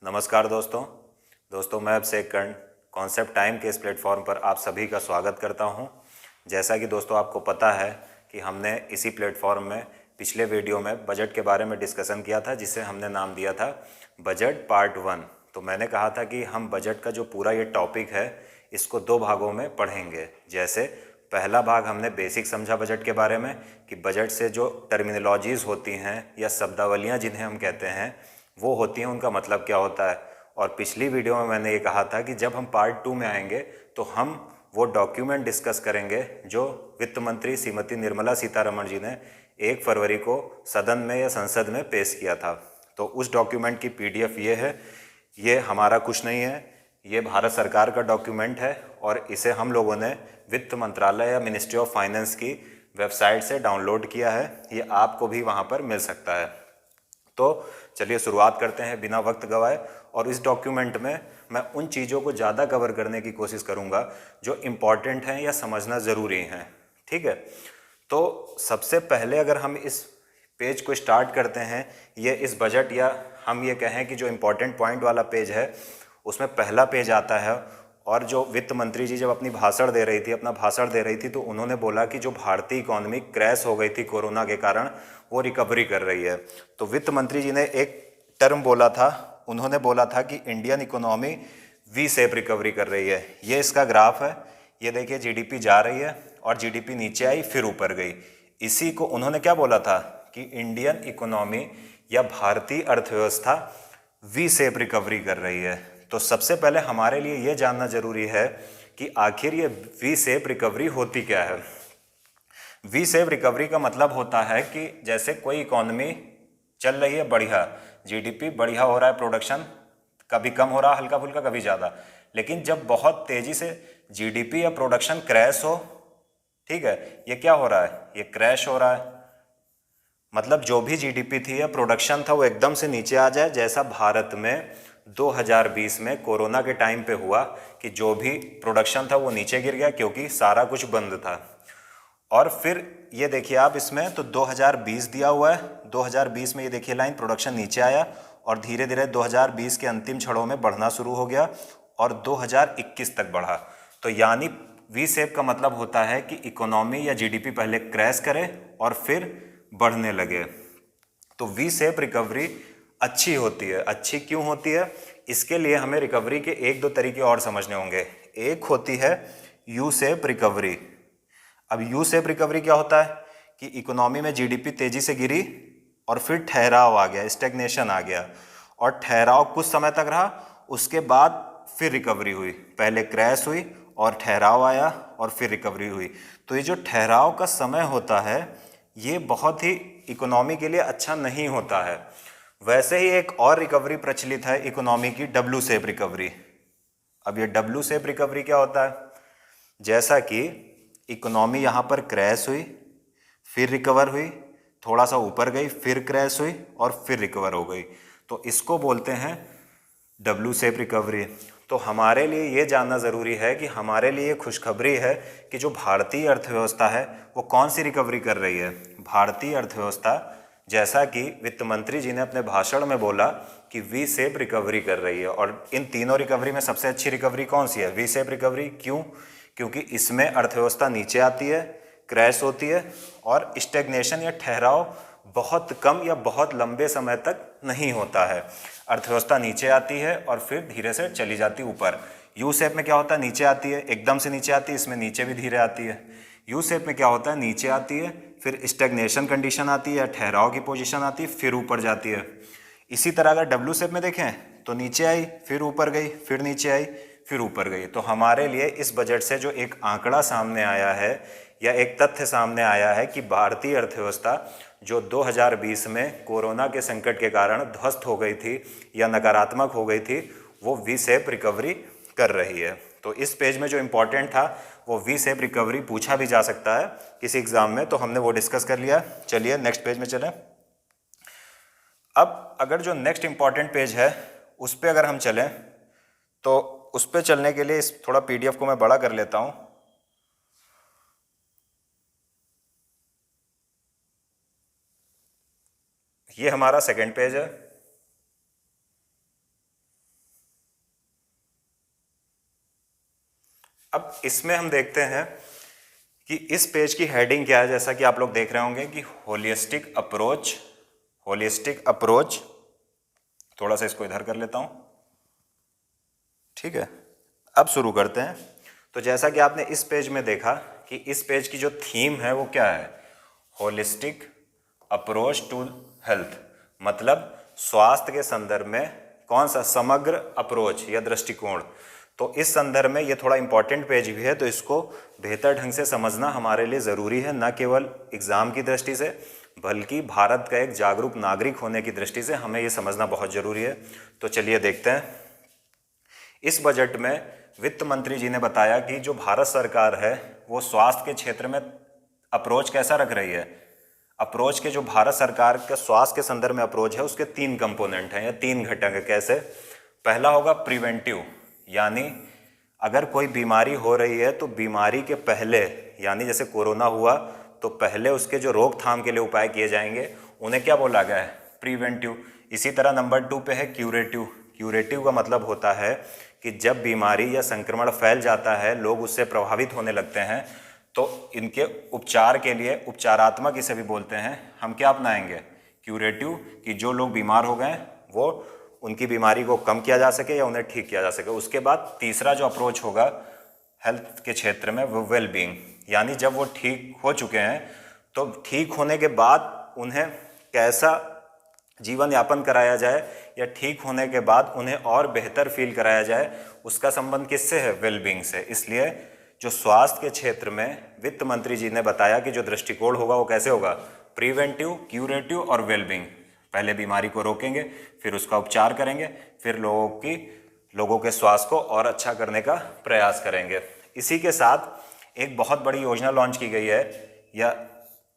नमस्कार दोस्तों मैं अभिषेक कर्ण कॉन्सेप्ट टाइम के इस प्लेटफॉर्म पर आप सभी का स्वागत करता हूं। जैसा कि दोस्तों आपको पता है कि हमने इसी प्लेटफॉर्म में पिछले वीडियो में बजट के बारे में डिस्कशन किया था, जिसे हमने नाम दिया था बजट पार्ट 1। तो मैंने कहा था कि हम बजट का जो पूरा ये टॉपिक है इसको 2 भागों में पढ़ेंगे। जैसे पहला भाग हमने बेसिक समझा बजट के बारे में कि बजट से जो टर्मिनोलॉजीज़ होती हैं या शब्दावलियाँ जिन्हें हम कहते हैं वो होती हैं, उनका मतलब क्या होता है। और पिछली वीडियो में मैंने ये कहा था कि जब हम पार्ट 2 में आएंगे तो हम वो डॉक्यूमेंट डिस्कस करेंगे जो वित्त मंत्री श्रीमती निर्मला सीतारमण जी ने 1 फरवरी को सदन में या संसद में पेश किया था। तो उस डॉक्यूमेंट की PDF ये है। ये हमारा कुछ नहीं है, ये भारत सरकार का डॉक्यूमेंट है और इसे हम लोगों ने वित्त मंत्रालय या मिनिस्ट्री ऑफ फाइनेंस की वेबसाइट से डाउनलोड किया है। ये आपको भी वहाँ पर मिल सकता है। तो चलिए शुरुआत करते हैं बिना वक्त गवाए। और इस डॉक्यूमेंट में मैं उन चीज़ों को ज़्यादा कवर करने की कोशिश करूँगा जो इम्पॉर्टेंट हैं या समझना ज़रूरी हैं। ठीक है, तो सबसे पहले अगर हम इस पेज को स्टार्ट करते हैं, ये इस बजट या हम ये कहें कि जो इम्पोर्टेंट पॉइंट वाला पेज है उसमें पहला पेज आता है। और जो वित्त मंत्री जी जब अपना भाषण दे रही थी तो उन्होंने बोला कि जो भारतीय इकोनॉमी क्रैश हो गई थी कोरोना के कारण, वो रिकवरी कर रही है। तो वित्त मंत्री जी ने एक टर्म बोला था, उन्होंने बोला था कि Indian economy V shape recovery कर रही है। ये इसका ग्राफ है, ये देखिए GDP जा रही है और GDP नीचे आई फिर ऊपर गई। इसी को उन्होंने क्या बोला था कि इंडियन इकोनॉमी या भारतीय अर्थव्यवस्था वी शेप रिकवरी कर रही है। तो सबसे पहले हमारे लिए ये जानना जरूरी है कि आखिर ये वी शेप रिकवरी होती क्या है। वी शेप रिकवरी का मतलब होता है कि जैसे कोई इकोनॉमी चल रही है बढ़िया, GDP बढ़िया हो रहा है, प्रोडक्शन कभी कम हो रहा है हल्का फुल्का, कभी ज़्यादा, लेकिन जब बहुत तेज़ी से GDP या प्रोडक्शन क्रैश हो, ठीक है, ये क्या हो रहा है, ये क्रैश हो रहा है। मतलब जो भी GDP थी या प्रोडक्शन था वो एकदम से नीचे आ जाए, जैसा भारत में 2020 में कोरोना के टाइम पे हुआ कि जो भी प्रोडक्शन था वो नीचे गिर गया क्योंकि सारा कुछ बंद था। और फिर ये देखिए आप इसमें तो 2020 दिया हुआ है, 2020 में ये देखिए लाइन प्रोडक्शन नीचे आया और धीरे धीरे 2020 के अंतिम क्षणों में बढ़ना शुरू हो गया और 2021 तक बढ़ा। तो यानी वी शेप का मतलब होता है कि इकोनॉमी या GDP पहले क्रैश करे और फिर बढ़ने लगे। तो वी शेप रिकवरी अच्छी होती है। अच्छी क्यों होती है, इसके लिए हमें रिकवरी के 1-2 तरीके और समझने होंगे। एक होती है यू शेप रिकवरी। अब यू शेप रिकवरी क्या होता है कि इकोनॉमी में GDP तेजी से गिरी और फिर ठहराव आ गया, स्टैग्नेशन आ गया, और ठहराव कुछ समय तक रहा, उसके बाद फिर रिकवरी हुई। पहले क्रैश हुई और ठहराव आया और फिर रिकवरी हुई। तो ये जो ठहराव का समय होता है ये बहुत ही इकोनॉमी के लिए अच्छा नहीं होता है। वैसे ही एक और रिकवरी प्रचलित है इकोनॉमी की, डब्ल्यू शेप रिकवरी। अब ये डब्ल्यू शेप रिकवरी क्या होता है, जैसा कि इकोनॉमी यहाँ पर क्रैश हुई, फिर रिकवर हुई, थोड़ा सा ऊपर गई, फिर क्रैश हुई और फिर रिकवर हो गई, तो इसको बोलते हैं डब्ल्यू शेप रिकवरी। तो हमारे लिए ये जानना ज़रूरी है कि हमारे लिए खुशखबरी है कि जो भारतीय अर्थव्यवस्था है वो कौन सी रिकवरी कर रही है। भारतीय अर्थव्यवस्था, जैसा कि वित्त मंत्री जी ने अपने भाषण में बोला कि वी शेप रिकवरी कर रही है। और इन तीनों रिकवरी में सबसे अच्छी रिकवरी कौन सी है, वी शेप रिकवरी। क्यों? क्योंकि इसमें अर्थव्यवस्था नीचे आती है, क्रैश होती है और स्टेग्नेशन या ठहराव बहुत कम या बहुत लंबे समय तक नहीं होता है। अर्थव्यवस्था नीचे आती है और फिर धीरे से चली जाती ऊपर। यू शेप में क्या होता है, नीचे आती है, एकदम से नीचे आती है, इसमें नीचे भी धीरे आती है। यू शेप में क्या होता है, नीचे आती है, फिर स्टेग्नेशन कंडीशन आती है, ठहराव की पोजीशन आती है, फिर ऊपर जाती है। इसी तरह अगर डब्ल्यू शेप में देखें तो नीचे आई, फिर ऊपर गई, फिर नीचे आई, फिर ऊपर गई। तो हमारे लिए इस बजट से जो एक आंकड़ा सामने आया है या एक तथ्य सामने आया है कि भारतीय अर्थव्यवस्था जो 2020 में कोरोना के संकट के कारण ध्वस्त हो गई थी या नकारात्मक हो गई थी, वो वी शेप रिकवरी कर रही है। तो इस पेज में जो इम्पोर्टेंट था वो वी शेप रिकवरी पूछा भी जा सकता है किसी एग्जाम में, तो हमने वो डिस्कस कर लिया। चलिए नेक्स्ट पेज में चलें। अब अगर जो नेक्स्ट इम्पॉर्टेंट पेज है उस पर अगर हम चलें तो उस पर चलने के लिए इस थोड़ा PDF को मैं बड़ा कर लेता हूँ। ये हमारा सेकंड पेज है। अब इसमें हम देखते हैं कि इस पेज की हेडिंग क्या है। जैसा कि आप लोग देख रहे होंगे कि होलिस्टिक अप्रोच, थोड़ा सा इसको इधर कर लेता हूं, ठीक है। अब शुरू करते हैं। तो जैसा कि आपने इस पेज में देखा कि इस पेज की जो थीम है वो क्या है, होलिस्टिक अप्रोच टू हेल्थ, मतलब स्वास्थ्य के संदर्भ में कौन सा समग्र अप्रोच या दृष्टिकोण। तो इस संदर्भ में ये थोड़ा इंपॉर्टेंट पेज भी है, तो इसको बेहतर ढंग से समझना हमारे लिए ज़रूरी है, न केवल एग्ज़ाम की दृष्टि से बल्कि भारत का एक जागरूक नागरिक होने की दृष्टि से हमें ये समझना बहुत ज़रूरी है। तो चलिए देखते हैं। इस बजट में वित्त मंत्री जी ने बताया कि जो भारत सरकार है वो स्वास्थ्य के क्षेत्र में अप्रोच कैसा रख रही है। अप्रोच के जो भारत सरकार का स्वास्थ्य के संदर्भ में अप्रोच है उसके 3 कंपोनेंट हैं या 3 घटक है। कैसे? पहला होगा प्रिवेंटिव, यानी अगर कोई बीमारी हो रही है तो बीमारी के पहले, यानी जैसे कोरोना हुआ तो पहले उसके जो रोकथाम के लिए उपाय किए जाएंगे उन्हें क्या बोला गया है, प्रिवेंटिव। इसी तरह नंबर 2 पे है क्यूरेटिव। क्यूरेटिव का मतलब होता है कि जब बीमारी या संक्रमण फैल जाता है, लोग उससे प्रभावित होने लगते हैं, तो इनके उपचार के लिए उपचारात्मक इसे भी बोलते हैं, हम क्या अपनाएंगे, क्यूरेटिव, कि जो लोग बीमार हो गए वो उनकी बीमारी को कम किया जा सके या उन्हें ठीक किया जा सके। उसके बाद तीसरा जो अप्रोच होगा हेल्थ के क्षेत्र में वो वेल बीइंग, यानी जब वो ठीक हो चुके हैं तो ठीक होने के बाद उन्हें कैसा जीवन यापन कराया जाए या ठीक होने के बाद उन्हें और बेहतर फील कराया जाए, उसका संबंध किससे है, वेल बीइंग से। इसलिए जो स्वास्थ्य के क्षेत्र में वित्त मंत्री जी ने बताया कि जो दृष्टिकोण होगा वो कैसे होगा, प्रिवेंटिव, क्यूरेटिव और वेल बीइंग। पहले बीमारी को रोकेंगे, फिर उसका उपचार करेंगे, फिर लोगों के स्वास्थ्य को और अच्छा करने का प्रयास करेंगे। इसी के साथ एक बहुत बड़ी योजना लॉन्च की गई है, या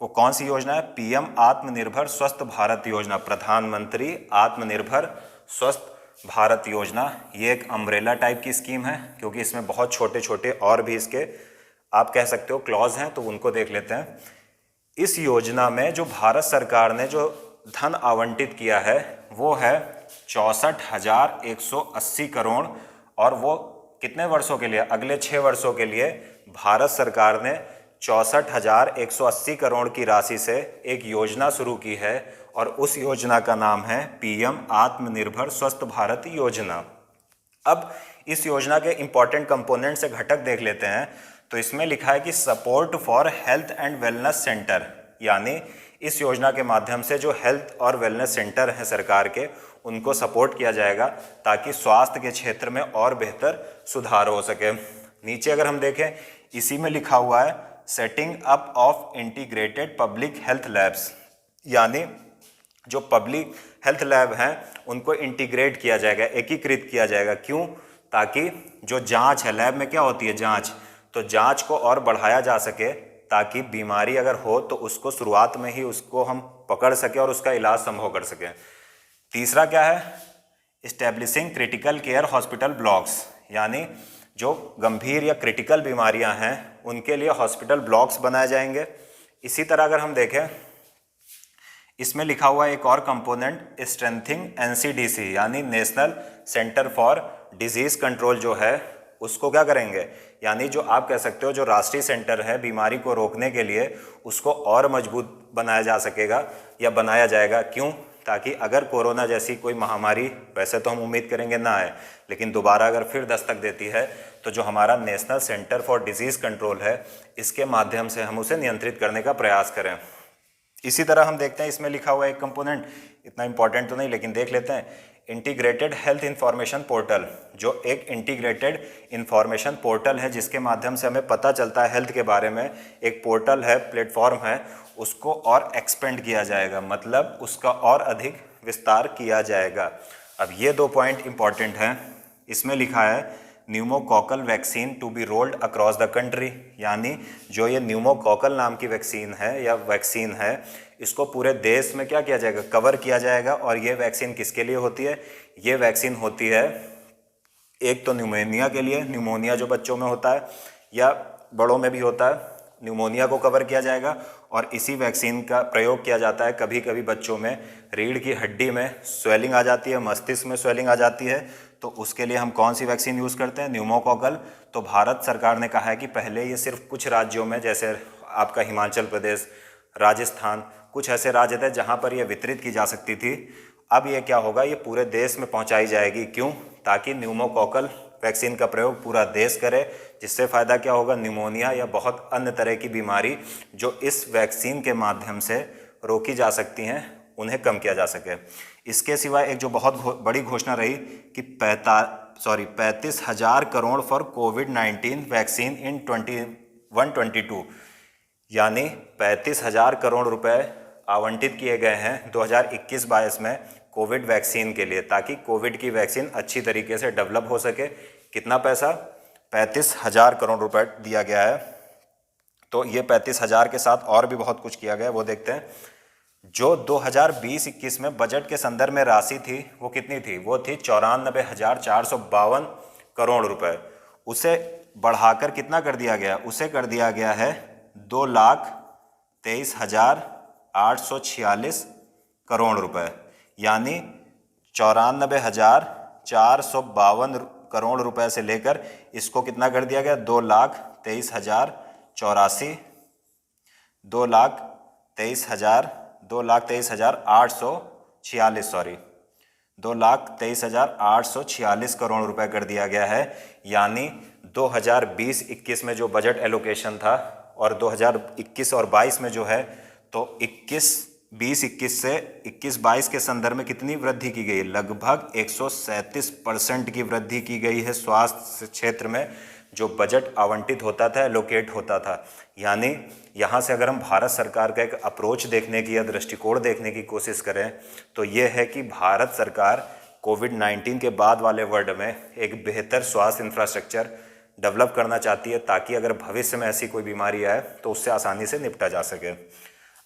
वो कौन सी योजना है, पीएम आत्मनिर्भर स्वस्थ भारत योजना, प्रधानमंत्री आत्मनिर्भर स्वस्थ भारत योजना। ये एक अम्ब्रेला टाइप की स्कीम है, क्योंकि इसमें बहुत छोटे छोटे और भी इसके आप कह सकते हो क्लॉज हैं, तो उनको देख लेते हैं। इस योजना में जो भारत सरकार ने जो धन आवंटित किया है वो है 64,180 करोड़, और वो कितने वर्षों के लिए, अगले 6 वर्षों के लिए भारत सरकार ने 64,180 करोड़ की राशि से एक योजना शुरू की है, और उस योजना का नाम है पीएम आत्मनिर्भर स्वस्थ भारत योजना। अब इस योजना के इंपॉर्टेंट कंपोनेंट से घटक देख लेते हैं। तो इसमें लिखा है कि support for health and wellness centre, यानी इस योजना के माध्यम से जो हेल्थ और वेलनेस सेंटर हैं सरकार के, उनको सपोर्ट किया जाएगा ताकि स्वास्थ्य के क्षेत्र में और बेहतर सुधार हो सके। नीचे अगर हम देखें, इसी में लिखा हुआ है setting up of integrated public health labs, यानी जो पब्लिक हेल्थ लैब हैं उनको इंटीग्रेट किया जाएगा, एकीकृत किया जाएगा। क्यों? ताकि जो जांच है, लैब में क्या होती है, जांच, तो जांच को और बढ़ाया जा सके ताकि बीमारी अगर हो तो उसको शुरुआत में ही उसको हम पकड़ सके और उसका इलाज संभव कर सकें। तीसरा क्या है, establishing critical care hospital blocks, यानी जो गंभीर या क्रिटिकल बीमारियां हैं उनके लिए हॉस्पिटल ब्लॉक्स बनाए जाएंगे। इसी तरह अगर हम देखें, इसमें लिखा हुआ एक और कंपोनेंट स्ट्रेंथिंग एनसीडीसी, यानी national centre for disease control जो है उसको क्या करेंगे, यानी जो आप कह सकते हो जो राष्ट्रीय सेंटर है बीमारी को रोकने के लिए, उसको और मजबूत बनाया जा सकेगा या बनाया जाएगा। क्यों? ताकि अगर कोरोना जैसी कोई महामारी, वैसे तो हम उम्मीद करेंगे ना आए, लेकिन दोबारा अगर फिर दस्तक देती है तो जो हमारा national centre for disease control है इसके माध्यम से हम उसे नियंत्रित करने का प्रयास करें। इसी तरह हम देखते हैं, इसमें लिखा हुआ एक कंपोनेंट, इतना इंपॉर्टेंट तो नहीं लेकिन देख लेते हैं, इंटीग्रेटेड हेल्थ इंफॉर्मेशन पोर्टल, जो एक इंटीग्रेटेड इंफॉर्मेशन पोर्टल है जिसके माध्यम से हमें पता चलता है हेल्थ के बारे में। एक पोर्टल है, प्लेटफॉर्म है, उसको और एक्सपेंड किया जाएगा, मतलब उसका और अधिक विस्तार किया जाएगा। अब ये 2 पॉइंट इंपॉर्टेंट हैं। इसमें लिखा है pneumococcal vaccine to be rolled across the country, यानी जो ये न्यूमोकॉकल नाम की वैक्सीन है या वैक्सीन है, इसको पूरे देश में क्या किया जाएगा, कवर किया जाएगा। और ये वैक्सीन किसके लिए होती है, ये वैक्सीन होती है एक तो न्यूमोनिया के लिए, न्यूमोनिया जो बच्चों में होता है या बड़ों में भी होता है, न्यूमोनिया को कवर किया जाएगा। और इसी वैक्सीन का प्रयोग किया जाता है कभी कभी बच्चों में रीढ़ की हड्डी में स्वेलिंग आ जाती है, मस्तिष्क में स्वेलिंग आ जाती है, तो उसके लिए हम कौन सी वैक्सीन यूज़ करते हैं? न्यूमोकॉकल। तो भारत सरकार ने कहा है कि पहले ये सिर्फ कुछ राज्यों में, जैसे आपका हिमाचल प्रदेश, राजस्थान, कुछ ऐसे राज्य थे जहाँ पर ये वितरित की जा सकती थी। अब ये क्या होगा, ये पूरे देश में पहुँचाई जाएगी। क्यों? ताकि न्यूमोकॉकल वैक्सीन का प्रयोग पूरा देश करे, जिससे फ़ायदा क्या होगा, निमोनिया या बहुत अन्य तरह की बीमारी जो इस वैक्सीन के माध्यम से रोकी जा सकती हैं, उन्हें कम किया जा सके। इसके सिवा एक जो बहुत बड़ी घोषणा रही कि 35,000 करोड़ फॉर कोविड-19 वैक्सीन इन 21-22, यानी 35,000 करोड़ रुपए आवंटित किए गए हैं 2021-22 में कोविड वैक्सीन के लिए, ताकि कोविड की वैक्सीन अच्छी तरीके से डेवलप हो सके। कितना पैसा? 35,000 करोड़ रुपए दिया गया है। तो ये 35,000 के साथ और भी बहुत कुछ किया गया है, वो देखते हैं। जो 2020-21 में बजट के संदर्भ में राशि थी वो कितनी थी? वो थी 94,452 करोड़ रुपए। उसे बढ़ाकर कितना कर दिया गया? उसे कर दिया गया है 2,23,846 करोड़ रुपए, यानी 94,452 करोड़ रुपए से लेकर इसको कितना कर दिया गया? 2,23,846 करोड़ रुपए कर दिया गया है। यानी 2020-21 में जो बजट एलोकेशन था और 2021 और 22 में जो है, तो 20-21 से 21-22 के संदर्भ में कितनी वृद्धि की गई? लगभग 137% की वृद्धि की गई है स्वास्थ्य क्षेत्र में जो बजट आवंटित होता था, एलोकेट होता था। यानी यहाँ से अगर हम भारत सरकार का एक अप्रोच देखने की या दृष्टिकोण देखने की कोशिश करें तो ये है कि भारत सरकार कोविड-19 के बाद वाले वर्ल्ड में एक बेहतर स्वास्थ्य इंफ्रास्ट्रक्चर डेवलप करना चाहती है, ताकि अगर भविष्य में ऐसी कोई बीमारी आए तो उससे आसानी से निपटा जा सके।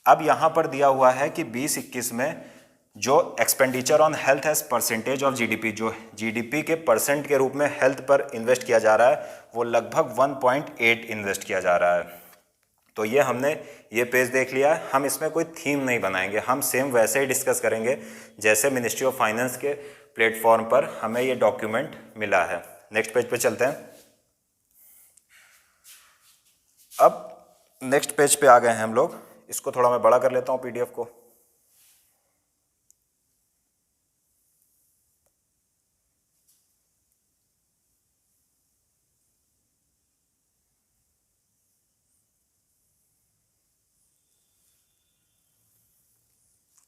अब यहाँ पर दिया हुआ है कि 20-21 में जो expenditure on health as percentage of GDP, जो जीडीपी के परसेंट के रूप में हेल्थ पर इन्वेस्ट किया जा रहा है, वो लगभग 1.8 इन्वेस्ट किया जा रहा है। तो ये हमने ये पेज देख लिया है। हम इसमें कोई थीम नहीं बनाएंगे, हम सेम वैसे ही डिस्कस करेंगे जैसे मिनिस्ट्री ऑफ फाइनेंस के प्लेटफॉर्म पर हमें ये डॉक्यूमेंट मिला है। नेक्स्ट पेज पे चलते हैं। अब नेक्स्ट पेज पे आ गए हैं हम लोग। इसको थोड़ा मैं बड़ा कर लेता हूँ पीडीएफ को।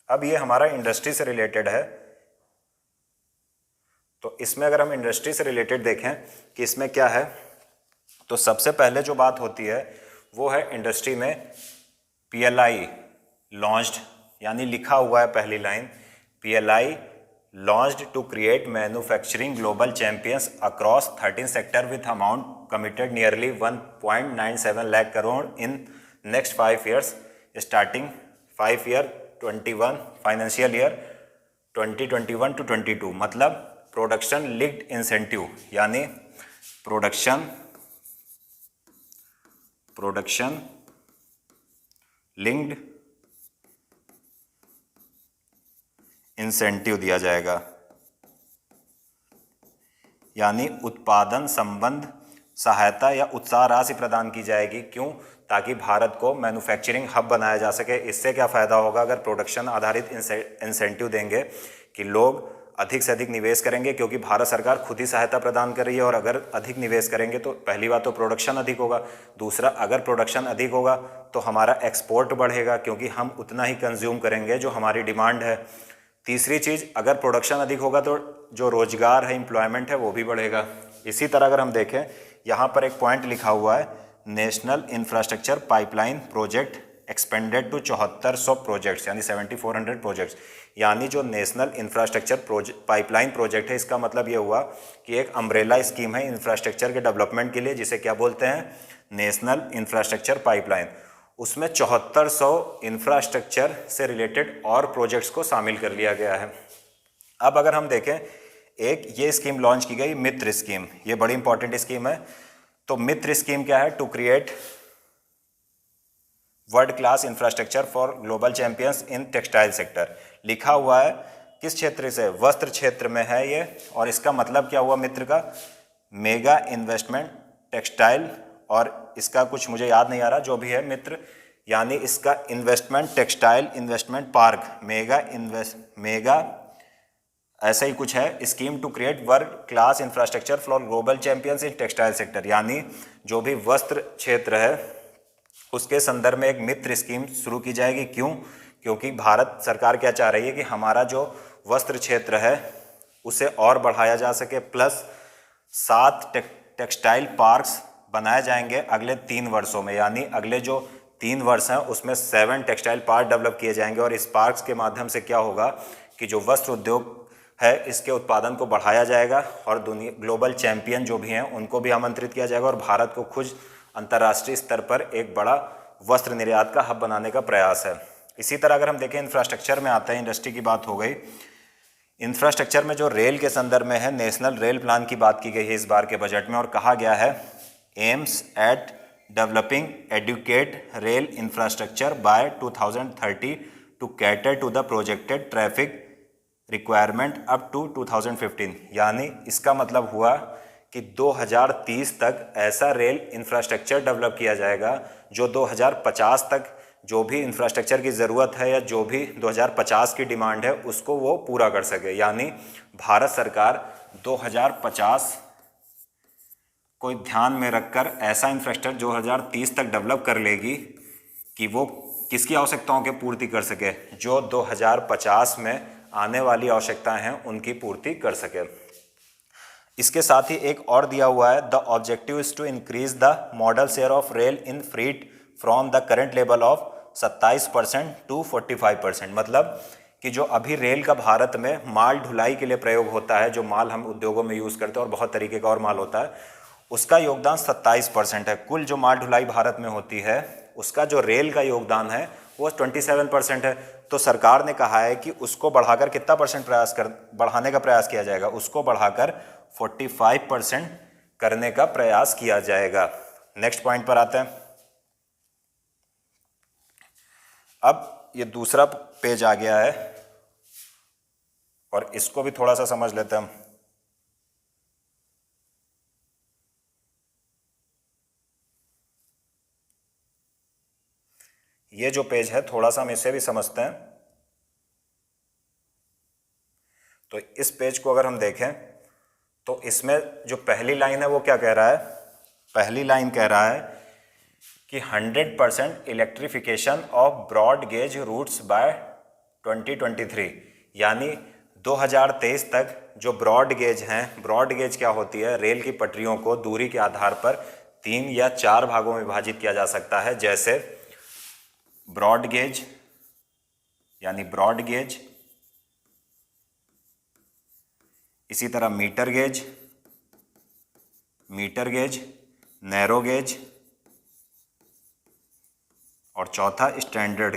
अब ये हमारा इंडस्ट्री से रिलेटेड है, तो इसमें अगर हम इंडस्ट्री से रिलेटेड देखें कि इसमें क्या है, तो सबसे पहले जो बात होती है वो है इंडस्ट्री में पीएलआई लॉन्च्ड, यानी लिखा हुआ है पहली line, PLI launched to create manufacturing global champions across 13 sector with amount committed nearly 1.97 lakh crore in next 5 years starting 5 year 21 financial year 2021 to 22। मतलब प्रोडक्शन लिंक्ड इंसेंटिव, यानी प्रोडक्शन लिंक्ड इंसेंटिव दिया जाएगा, यानी उत्पादन संबंध सहायता या उत्साह राशि प्रदान की जाएगी। क्यों? ताकि भारत को मैन्युफैक्चरिंग हब बनाया जा सके। इससे क्या फ़ायदा होगा? अगर प्रोडक्शन आधारित इंसेंटिव देंगे कि लोग अधिक से अधिक निवेश करेंगे, क्योंकि भारत सरकार खुद ही सहायता प्रदान कर रही है, और अगर अधिक निवेश करेंगे तो पहली बात तो प्रोडक्शन अधिक होगा, दूसरा अगर प्रोडक्शन अधिक होगा तो हमारा एक्सपोर्ट बढ़ेगा, क्योंकि हम उतना ही कंज्यूम करेंगे जो हमारी डिमांड है। तीसरी चीज़, अगर प्रोडक्शन अधिक होगा तो जो रोजगार है, एम्प्लॉयमेंट है, वो भी बढ़ेगा। इसी तरह अगर हम देखें, यहाँ पर एक पॉइंट लिखा हुआ है, national infrastructure pipeline project expanded to 7400 projects, यानी 7400 प्रोजेक्ट्स। यानी जो नेशनल इंफ्रास्ट्रक्चर पाइपलाइन प्रोजेक्ट है, इसका मतलब ये हुआ कि एक अम्ब्रेला स्कीम है इंफ्रास्ट्रक्चर के डेवलपमेंट के लिए, जिसे क्या बोलते हैं? National infrastructure pipeline. उसमें 7400 इंफ्रास्ट्रक्चर से रिलेटेड और प्रोजेक्ट्स को शामिल कर लिया गया है। अब अगर हम देखें, एक ये स्कीम लॉन्च की गई, मित्र स्कीम, ये बड़ी इंपॉर्टेंट स्कीम है। तो मित्र स्कीम क्या है? To create world class infrastructure for global champions in textile sector. लिखा हुआ है किस क्षेत्र से? वस्त्र क्षेत्र में है ये। और इसका मतलब क्या हुआ मित्र का? मेगा इन्वेस्टमेंट टेक्सटाइल, और इसका कुछ मुझे याद नहीं आ रहा, जो भी है मित्र, यानी इसका investment textile investment park, mega ऐसा ही कुछ है, scheme to create world class infrastructure for global champions in textile sector. यानी जो भी वस्त्र क्षेत्र है उसके संदर्भ में एक मित्र स्कीम शुरू की जाएगी। क्यों? क्योंकि भारत सरकार क्या चाह रही है कि हमारा जो वस्त्र क्षेत्र है उसे और बढ़ाया जा सके, प्लस 7 टेक्सटाइल पार्क्स बनाए जाएंगे अगले 3 वर्षों में। यानी अगले जो 3 वर्ष हैं उसमें 7 टेक्सटाइल पार्क डेवलप किए जाएंगे, और इस पार्क्स के माध्यम से क्या होगा कि जो वस्त्र उद्योग है इसके उत्पादन को बढ़ाया जाएगा, और दुनिया ग्लोबल चैंपियन जो भी हैं उनको भी आमंत्रित किया जाएगा, और भारत को खुद अंतर्राष्ट्रीय स्तर पर एक बड़ा वस्त्र निर्यात का हब बनाने का प्रयास है। इसी तरह अगर हम देखें इंफ्रास्ट्रक्चर में आते हैं, इंडस्ट्री की बात हो गई। इंफ्रास्ट्रक्चर में जो रेल के संदर्भ में है, नेशनल रेल प्लान की बात की गई है इस बार के बजट में, और कहा गया है aims at developing adequate rail infrastructure by 2030 to cater to the projected traffic requirement up to 2015। यानी इसका मतलब हुआ कि 2030 तक ऐसा रेल इंफ्रास्ट्रक्चर डेवलप किया जाएगा जो 2050 तक जो भी इंफ्रास्ट्रक्चर की ज़रूरत है या जो भी 2050 की डिमांड है उसको वो पूरा कर सके। यानी भारत सरकार 2050 को ध्यान में रखकर ऐसा इंफ्रास्ट्रक्चर 2030 तक डेवलप कर लेगी कि वो किसकी आवश्यकताओं की पूर्ति कर सके, जो 2050 में आने वाली आवश्यकताएं हैं उनकी पूर्ति कर सके। इसके साथ ही एक और दिया हुआ है, the objective is to increase the modal share of rail in freight from the current level of 27% to 45%। मतलब कि जो अभी रेल का भारत में माल ढुलाई के लिए प्रयोग होता है, जो माल हम उद्योगों में यूज़ करते हैं और बहुत तरीके का और माल होता है, उसका योगदान 27% है। कुल जो माल ढुलाई भारत में होती है उसका जो रेल का योगदान है वो 27% है। तो सरकार ने कहा है कि उसको बढ़ाकर कितना परसेंट बढ़ाने का प्रयास किया जाएगा, उसको बढ़ाकर 45% करने का प्रयास किया जाएगा। नेक्स्ट पॉइंट पर आते हैं। अब ये दूसरा पेज आ गया है और इसको भी थोड़ा सा समझ लेते हैं हम। ये जो पेज है थोड़ा सा हम इसे भी समझते हैं। तो इस पेज को अगर हम देखें तो इसमें जो पहली लाइन है वो क्या कह रहा है? पहली लाइन कह रहा है कि 100% electrification of broad gauge routes by 2023। यानी 2023 तक जो ब्रॉड गेज हैं, ब्रॉड गेज क्या होती है? रेल की पटरियों को दूरी के आधार पर 3 या 4 भागों में विभाजित किया जा सकता है, जैसे ब्रॉड गेज यानी ब्रॉड गेज, इसी तरह मीटर गेज, नैरो गेज, और चौथा स्टैंडर्ड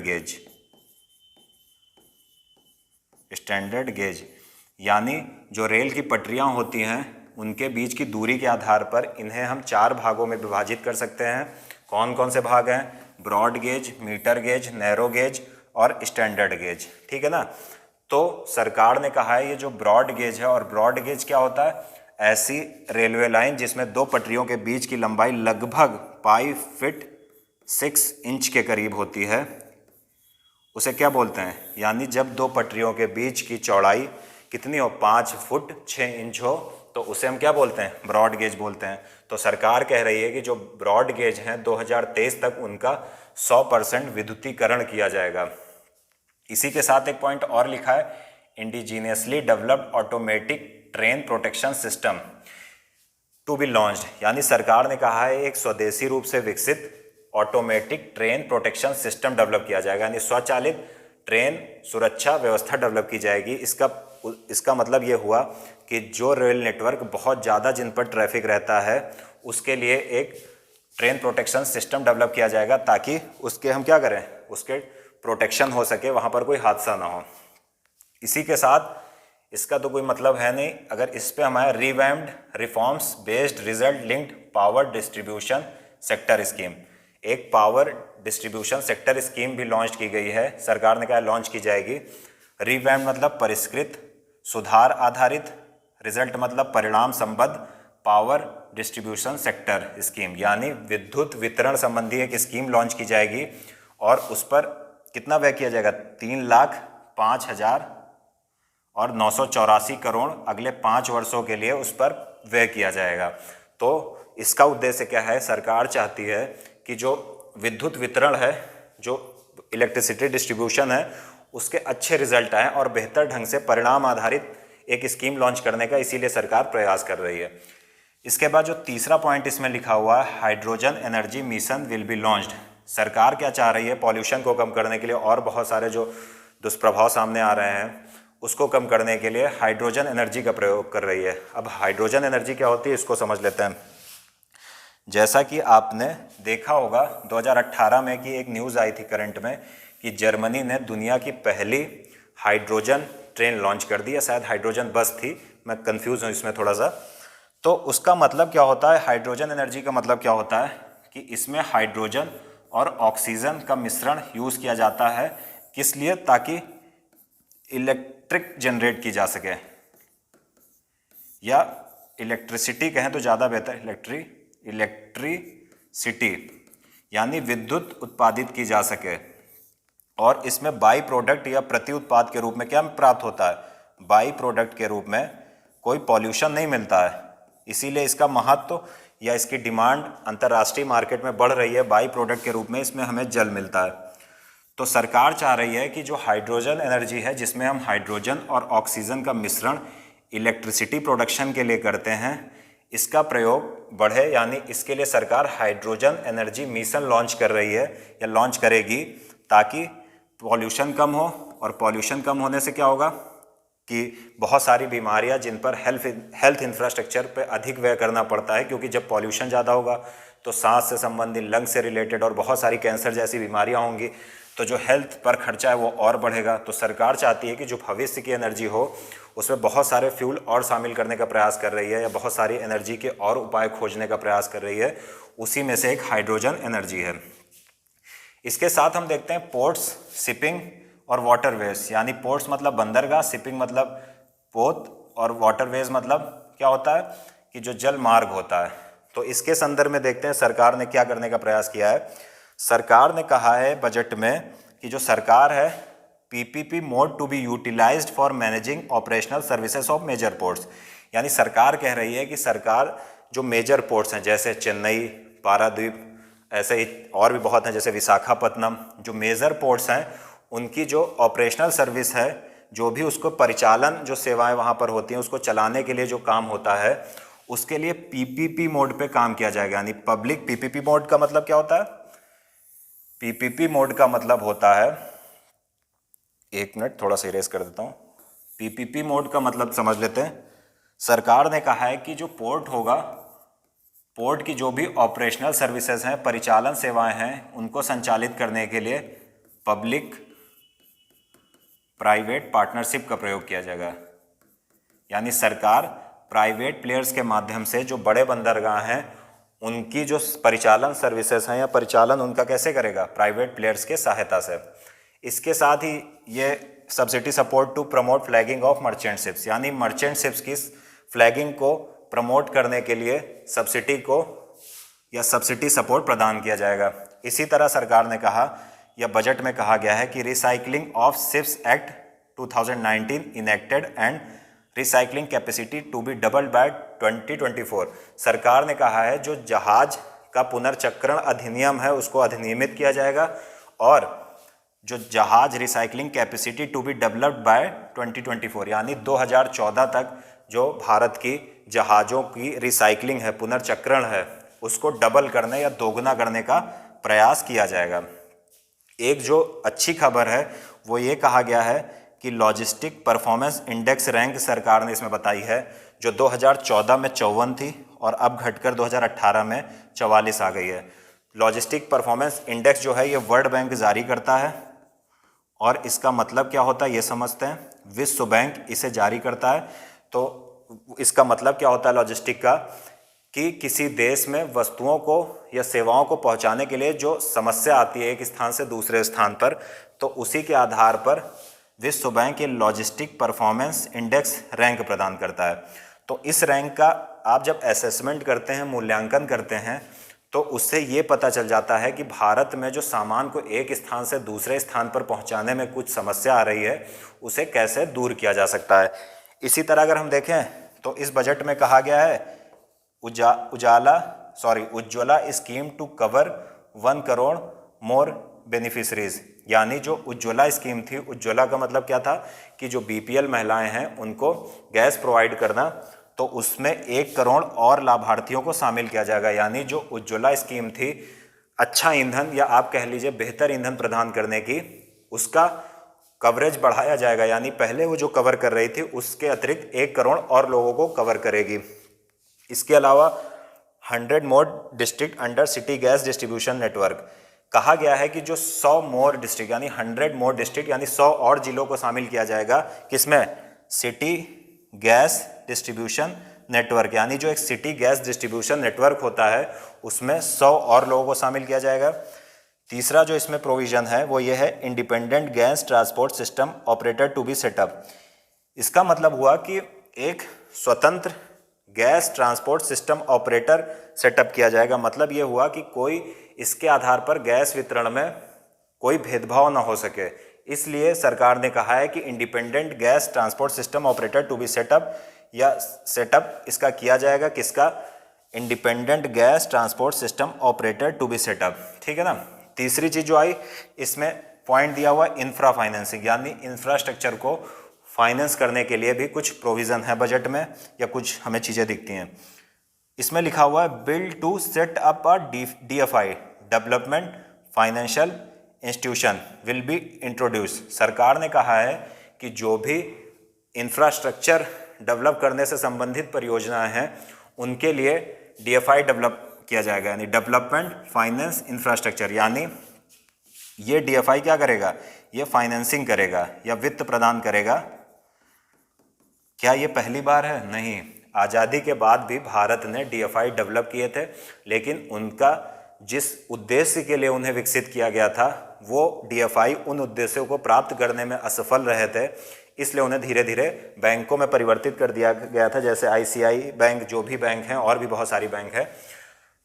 गेज। यानी जो रेल की पटरियां होती हैं उनके बीच की दूरी के आधार पर इन्हें हम 4 भागों में विभाजित कर सकते हैं। कौन कौन से भाग हैं? Broad gauge, metre gauge, narrow gauge और स्टैंडर्ड गेज। ठीक है ना? तो सरकार ने कहा है ये जो ब्रॉड गेज है, और ब्रॉड गेज क्या होता है? ऐसी रेलवे लाइन जिसमें 2 पटरियों के बीच की लंबाई लगभग 5 फीट 6 इंच के करीब होती है, उसे क्या बोलते हैं? यानी जब 2 पटरियों के बीच की चौड़ाई कितनी हो? 5 फुट 6 इंच हो, तो उसे हम क्या बोलते हैं? ब्रॉड गेज बोलते हैं। तो सरकार कह रही है कि जो ब्रॉड गेज हैं 2023 तक उनका 100% विद्युतीकरण किया जाएगा। इसी के साथ एक पॉइंट और लिखा है, indigenously developed automatic train protection system to be launched. यानी सरकार ने कहा है एक स्वदेशी रूप से विकसित automatic train protection system develop किया जाएगा, यानी स्वचालित ट्रेन सुरक्षा व्यवस्था डेवलप की जाएगी। इसका मतलब ये हुआ कि जो रेल नेटवर्क बहुत ज़्यादा जिन पर ट्रैफिक रहता है उसके लिए एक ट्रेन प्रोटेक्शन सिस्टम डेवलप किया जाएगा, ताकि उसके हम क्या करें? उसके प्रोटेक्शन हो सके, वहाँ पर कोई हादसा ना हो। इसी के साथ इसका तो कोई मतलब है नहीं अगर इस पे हमारे revamped reforms based result linked power distribution sector scheme, एक पावर डिस्ट्रीब्यूशन सेक्टर स्कीम भी लॉन्च की गई है। सरकार ने कहा लॉन्च की जाएगी। रिवैम्ड मतलब परिष्कृत, सुधार आधारित, रिजल्ट मतलब परिणाम संबद्ध, पावर डिस्ट्रीब्यूशन सेक्टर स्कीम यानी विद्युत वितरण संबंधी एक स्कीम लॉन्च की जाएगी और उस पर कितना व्यय किया जाएगा, 3,05,984 करोड़ अगले 5 वर्षों के लिए उस पर व्यय किया जाएगा। तो इसका उद्देश्य क्या है, सरकार चाहती है कि जो विद्युत वितरण है, जो इलेक्ट्रिसिटी डिस्ट्रीब्यूशन है, उसके अच्छे रिजल्ट आए और बेहतर ढंग से परिणाम आधारित एक स्कीम लॉन्च करने का इसीलिए सरकार प्रयास कर रही है। इसके बाद जो तीसरा पॉइंट इसमें लिखा हुआ है, hydrogen energy mission will be launched. सरकार क्या चाह रही है, पॉल्यूशन को कम करने के लिए और बहुत सारे जो दुष्प्रभाव सामने आ रहे हैं उसको कम करने के लिए हाइड्रोजन एनर्जी का प्रयोग कर रही है। अब हाइड्रोजन एनर्जी क्या होती है इसको समझ लेते हैं। जैसा कि आपने देखा होगा 2018 में कि एक न्यूज़ आई थी करंट में कि जर्मनी ने दुनिया की पहली हाइड्रोजन ट्रेन लॉन्च कर दी, या शायद हाइड्रोजन बस थी, मैं कंफ्यूज हूँ इसमें थोड़ा सा। तो उसका मतलब क्या होता है, हाइड्रोजन एनर्जी का मतलब क्या होता है कि इसमें हाइड्रोजन और ऑक्सीजन का मिश्रण यूज़ किया जाता है। किस लिए, ताकि इलेक्ट्रिक जनरेट की जा सके, या इलेक्ट्रिसिटी कहें तो ज़्यादा बेहतर, इलेक्ट्रिसिटी यानी विद्युत उत्पादित की जा सके। और इसमें बाई प्रोडक्ट या प्रति उत्पाद के रूप में क्या प्राप्त होता है, बाई प्रोडक्ट के रूप में कोई पॉल्यूशन नहीं मिलता है। इसीलिए इसका महत्व या इसकी डिमांड अंतर्राष्ट्रीय मार्केट में बढ़ रही है। बाई प्रोडक्ट के रूप में इसमें हमें जल मिलता है। तो सरकार चाह रही है कि जो हाइड्रोजन एनर्जी है, जिसमें हम हाइड्रोजन और ऑक्सीजन का मिश्रण इलेक्ट्रिसिटी प्रोडक्शन के लिए करते हैं, इसका प्रयोग बढ़े। यानी इसके लिए सरकार हाइड्रोजन एनर्जी मिशन लॉन्च कर रही है या लॉन्च करेगी, ताकि पॉल्यूशन कम हो। और पॉल्यूशन कम होने से क्या होगा कि बहुत सारी बीमारियां जिन पर हेल्थ इंफ्रास्ट्रक्चर पे अधिक व्यय करना पड़ता है, क्योंकि जब पॉल्यूशन ज़्यादा होगा तो सांस से संबंधित, लंग से रिलेटेड और बहुत सारी कैंसर जैसी बीमारियां होंगी, तो जो हेल्थ पर खर्चा है वो और बढ़ेगा। तो सरकार चाहती है कि जो भविष्य की एनर्जी हो उसमें बहुत सारे फ्यूल और शामिल करने का प्रयास कर रही है, या बहुत सारी एनर्जी के और उपाय खोजने का प्रयास कर रही है। उसी में से एक हाइड्रोजन एनर्जी है। इसके साथ हम देखते हैं पोर्ट्स, शिपिंग और वाटरवेज। यानी पोर्ट्स मतलब बंदरगाह, शिपिंग मतलब पोत, और वाटरवेज मतलब क्या होता है कि जो जल मार्ग होता है। तो इसके संदर्भ में देखते हैं सरकार ने क्या करने का प्रयास किया है। सरकार ने कहा है बजट में कि जो सरकार है, PPP mode to be utilised for managing operational services of major ports. यानी सरकार कह रही है कि सरकार जो मेजर पोर्ट्स हैं, जैसे चेन्नई, पारादीप, ऐसे ही और भी बहुत हैं, जैसे विशाखापत्तनम, जो मेजर पोर्ट्स हैं, उनकी जो ऑपरेशनल सर्विस है, जो भी उसको परिचालन, जो सेवाएं वहाँ पर होती हैं, उसको चलाने के लिए जो काम होता है, उसके लिए पीपीपी मोड पे काम किया जाएगा। यानी पब्लिक पीपीपी मोड का मतलब क्या होता है, पीपीपी मोड का मतलब होता है, एक मिनट थोड़ा सा इरेज कर देता हूँ। पीपीपी मोड का मतलब समझ लेते हैं। सरकार ने कहा है कि जो पोर्ट होगा, पोर्ट की जो भी ऑपरेशनल सर्विसेज हैं, परिचालन सेवाएं हैं, उनको संचालित करने के लिए पब्लिक प्राइवेट पार्टनरशिप का प्रयोग किया जाएगा। यानी सरकार प्राइवेट प्लेयर्स के माध्यम से जो बड़े बंदरगाह हैं उनकी जो परिचालन सर्विसेज हैं या परिचालन उनका कैसे करेगा, प्राइवेट प्लेयर्स के सहायता से। इसके साथ ही ये subsidy support to promote flagging of merchant ships, यानी मर्चेंट शिप्स की फ्लैगिंग को प्रमोट करने के लिए सब्सिडी को या सब्सिडी सपोर्ट प्रदान किया जाएगा। इसी तरह सरकार ने कहा या बजट में कहा गया है कि recycling of ships act 2019 enacted and recycling capacity to be doubled by 2024। सरकार ने कहा है जो जहाज का पुनर्चक्रण अधिनियम है उसको अधिनियमित किया जाएगा, और जो जहाज recycling capacity to be developed by 2024, यानी 2014 तक जो भारत की जहाज़ों की रिसाइकलिंग है, पुनर्चक्रण है, उसको डबल करने या दोगुना करने का प्रयास किया जाएगा। एक जो अच्छी खबर है वो ये कहा गया है कि लॉजिस्टिक परफॉर्मेंस इंडेक्स रैंक सरकार ने इसमें बताई है, जो 2014 में 54 थी और अब घटकर 2018 में 44 आ गई है। लॉजिस्टिक परफॉर्मेंस इंडेक्स जो है ये वर्ल्ड बैंक जारी करता है, और इसका मतलब क्या होता है ये समझते हैं। विश्व बैंक इसे जारी करता है। तो इसका मतलब क्या होता है लॉजिस्टिक का, कि किसी देश में वस्तुओं को या सेवाओं को पहुंचाने के लिए जो समस्या आती है एक स्थान से दूसरे स्थान पर, तो उसी के आधार पर विश्व बैंक ये लॉजिस्टिक परफॉर्मेंस इंडेक्स रैंक प्रदान करता है। तो इस रैंक का आप जब असेसमेंट करते हैं, मूल्यांकन करते हैं, तो उससे ये पता चल जाता है कि भारत में जो सामान को एक स्थान से दूसरे स्थान पर पहुंचाने में कुछ समस्या आ रही है, उसे कैसे दूर किया जा सकता है। इसी तरह अगर हम देखें तो इस बजट में कहा गया है Ujjwala scheme to cover 1 crore more beneficiaries, यानी जो उज्ज्वला स्कीम थी, उज्ज्वला का मतलब क्या था कि जो बीपीएल महिलाएं हैं उनको गैस प्रोवाइड करना, तो उसमें 1 करोड़ और लाभार्थियों को शामिल किया जाएगा। यानी जो उज्ज्वला स्कीम थी अच्छा ईंधन या आप कह लीजिए बेहतर ईंधन प्रदान करने की, उसका कवरेज बढ़ाया जाएगा। यानी पहले वो जो कवर कर रही थी उसके अतिरिक्त 1 करोड़ और लोगों को कवर करेगी। इसके अलावा 100 more district under city gas distribution network, कहा गया है कि जो 100 मोर डिस्ट्रिक्ट यानी 100 मोर डिस्ट्रिक्ट यानी 100 और जिलों को शामिल किया जाएगा। किसमें? सिटी गैस डिस्ट्रीब्यूशन नेटवर्क, यानी जो एक सिटी गैस डिस्ट्रीब्यूशन नेटवर्क होता है उसमें 100 और लोगों को शामिल किया जाएगा। तीसरा जो इसमें प्रोविज़न है वो ये है independent gas transport system operator to be set up. इसका मतलब हुआ कि एक स्वतंत्र gas transport system operator set up किया जाएगा। मतलब ये हुआ कि कोई इसके आधार पर गैस वितरण में कोई भेदभाव ना हो सके, इसलिए सरकार ने कहा है कि independent gas transport system operator to be set up, या सेटअप इसका किया जाएगा। किसका? Independent gas transport system operator to be set up. ठीक है ना। तीसरी चीज़ जो आई इसमें पॉइंट दिया हुआ इंफ्रा फाइनेंसिंग, यानी इंफ्रास्ट्रक्चर को फाइनेंस करने के लिए भी कुछ प्रोविज़न है बजट में, या कुछ हमें चीज़ें दिखती हैं। इसमें लिखा हुआ है bill to set up a DFI development financial institution will be introduce. सरकार ने कहा है कि जो भी इंफ्रास्ट्रक्चर डेवलप करने से संबंधित परियोजनाएं हैं उनके लिए DFI डेवलप किया जाएगा, यानी डेवलपमेंट फाइनेंस इंफ्रास्ट्रक्चर। यानी ये DFI क्या करेगा? ये फाइनेंसिंग करेगा या वित्त प्रदान करेगा। क्या ये पहली बार है? नहीं, आज़ादी के बाद भी भारत ने DFI डेवलप किए थे, लेकिन उनका जिस उद्देश्य के लिए उन्हें विकसित किया गया था वो DFI उन उद्देश्यों को प्राप्त करने में असफल रहे थे, इसलिए उन्हें धीरे धीरे बैंकों में परिवर्तित कर दिया गया था। जैसे ICI बैंक, जो भी बैंक हैं और भी बहुत सारी बैंक है,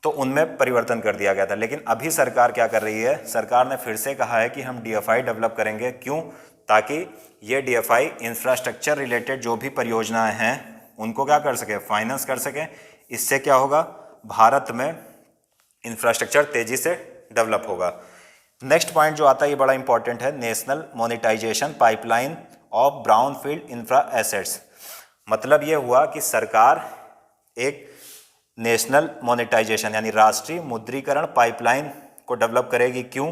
तो उनमें परिवर्तन कर दिया गया था। लेकिन अभी सरकार क्या कर रही है? सरकार ने फिर से कहा है कि हम DFI डेवलप करेंगे। क्यों? ताकि ये DFI इंफ्रास्ट्रक्चर रिलेटेड जो भी परियोजनाएं हैं उनको क्या कर सके? फाइनेंस कर सकें। इससे क्या होगा? भारत में इंफ्रास्ट्रक्चर तेजी से डेवलप होगा। नेक्स्ट पॉइंट जो आता है ये बड़ा इंपॉर्टेंट है, national monetisation pipeline of brownfield infra assets. मतलब ये हुआ कि सरकार एक नेशनल मोनेटाइजेशन यानी राष्ट्रीय मुद्रीकरण पाइपलाइन को डेवलप करेगी। क्यों?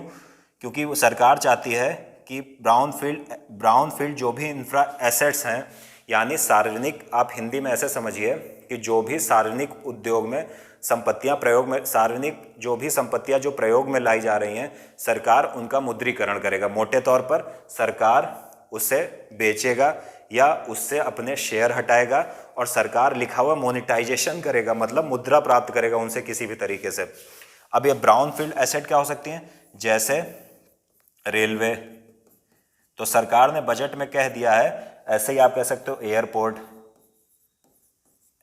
क्योंकि वो सरकार चाहती है कि ब्राउनफील्ड जो भी इंफ्रा एसेट्स हैं, यानी सार्वजनिक, आप हिंदी में ऐसे समझिए कि जो भी सार्वजनिक उद्योग में संपत्तियां प्रयोग में, सार्वजनिक जो भी संपत्तियां जो प्रयोग में लाई जा रही हैं, सरकार उनका मुद्रीकरण करेगा। मोटे तौर पर सरकार उसे बेचेगा या उससे अपने शेयर हटाएगा और सरकार लिखा हुआ मोनेटाइजेशन करेगा, मतलब मुद्रा प्राप्त करेगा उनसे किसी भी तरीके से। अब ये ब्राउनफील्ड एसेट क्या हो सकती हैं? जैसे रेलवे, तो सरकार ने बजट में कह दिया है। ऐसे ही आप कह सकते हो एयरपोर्ट,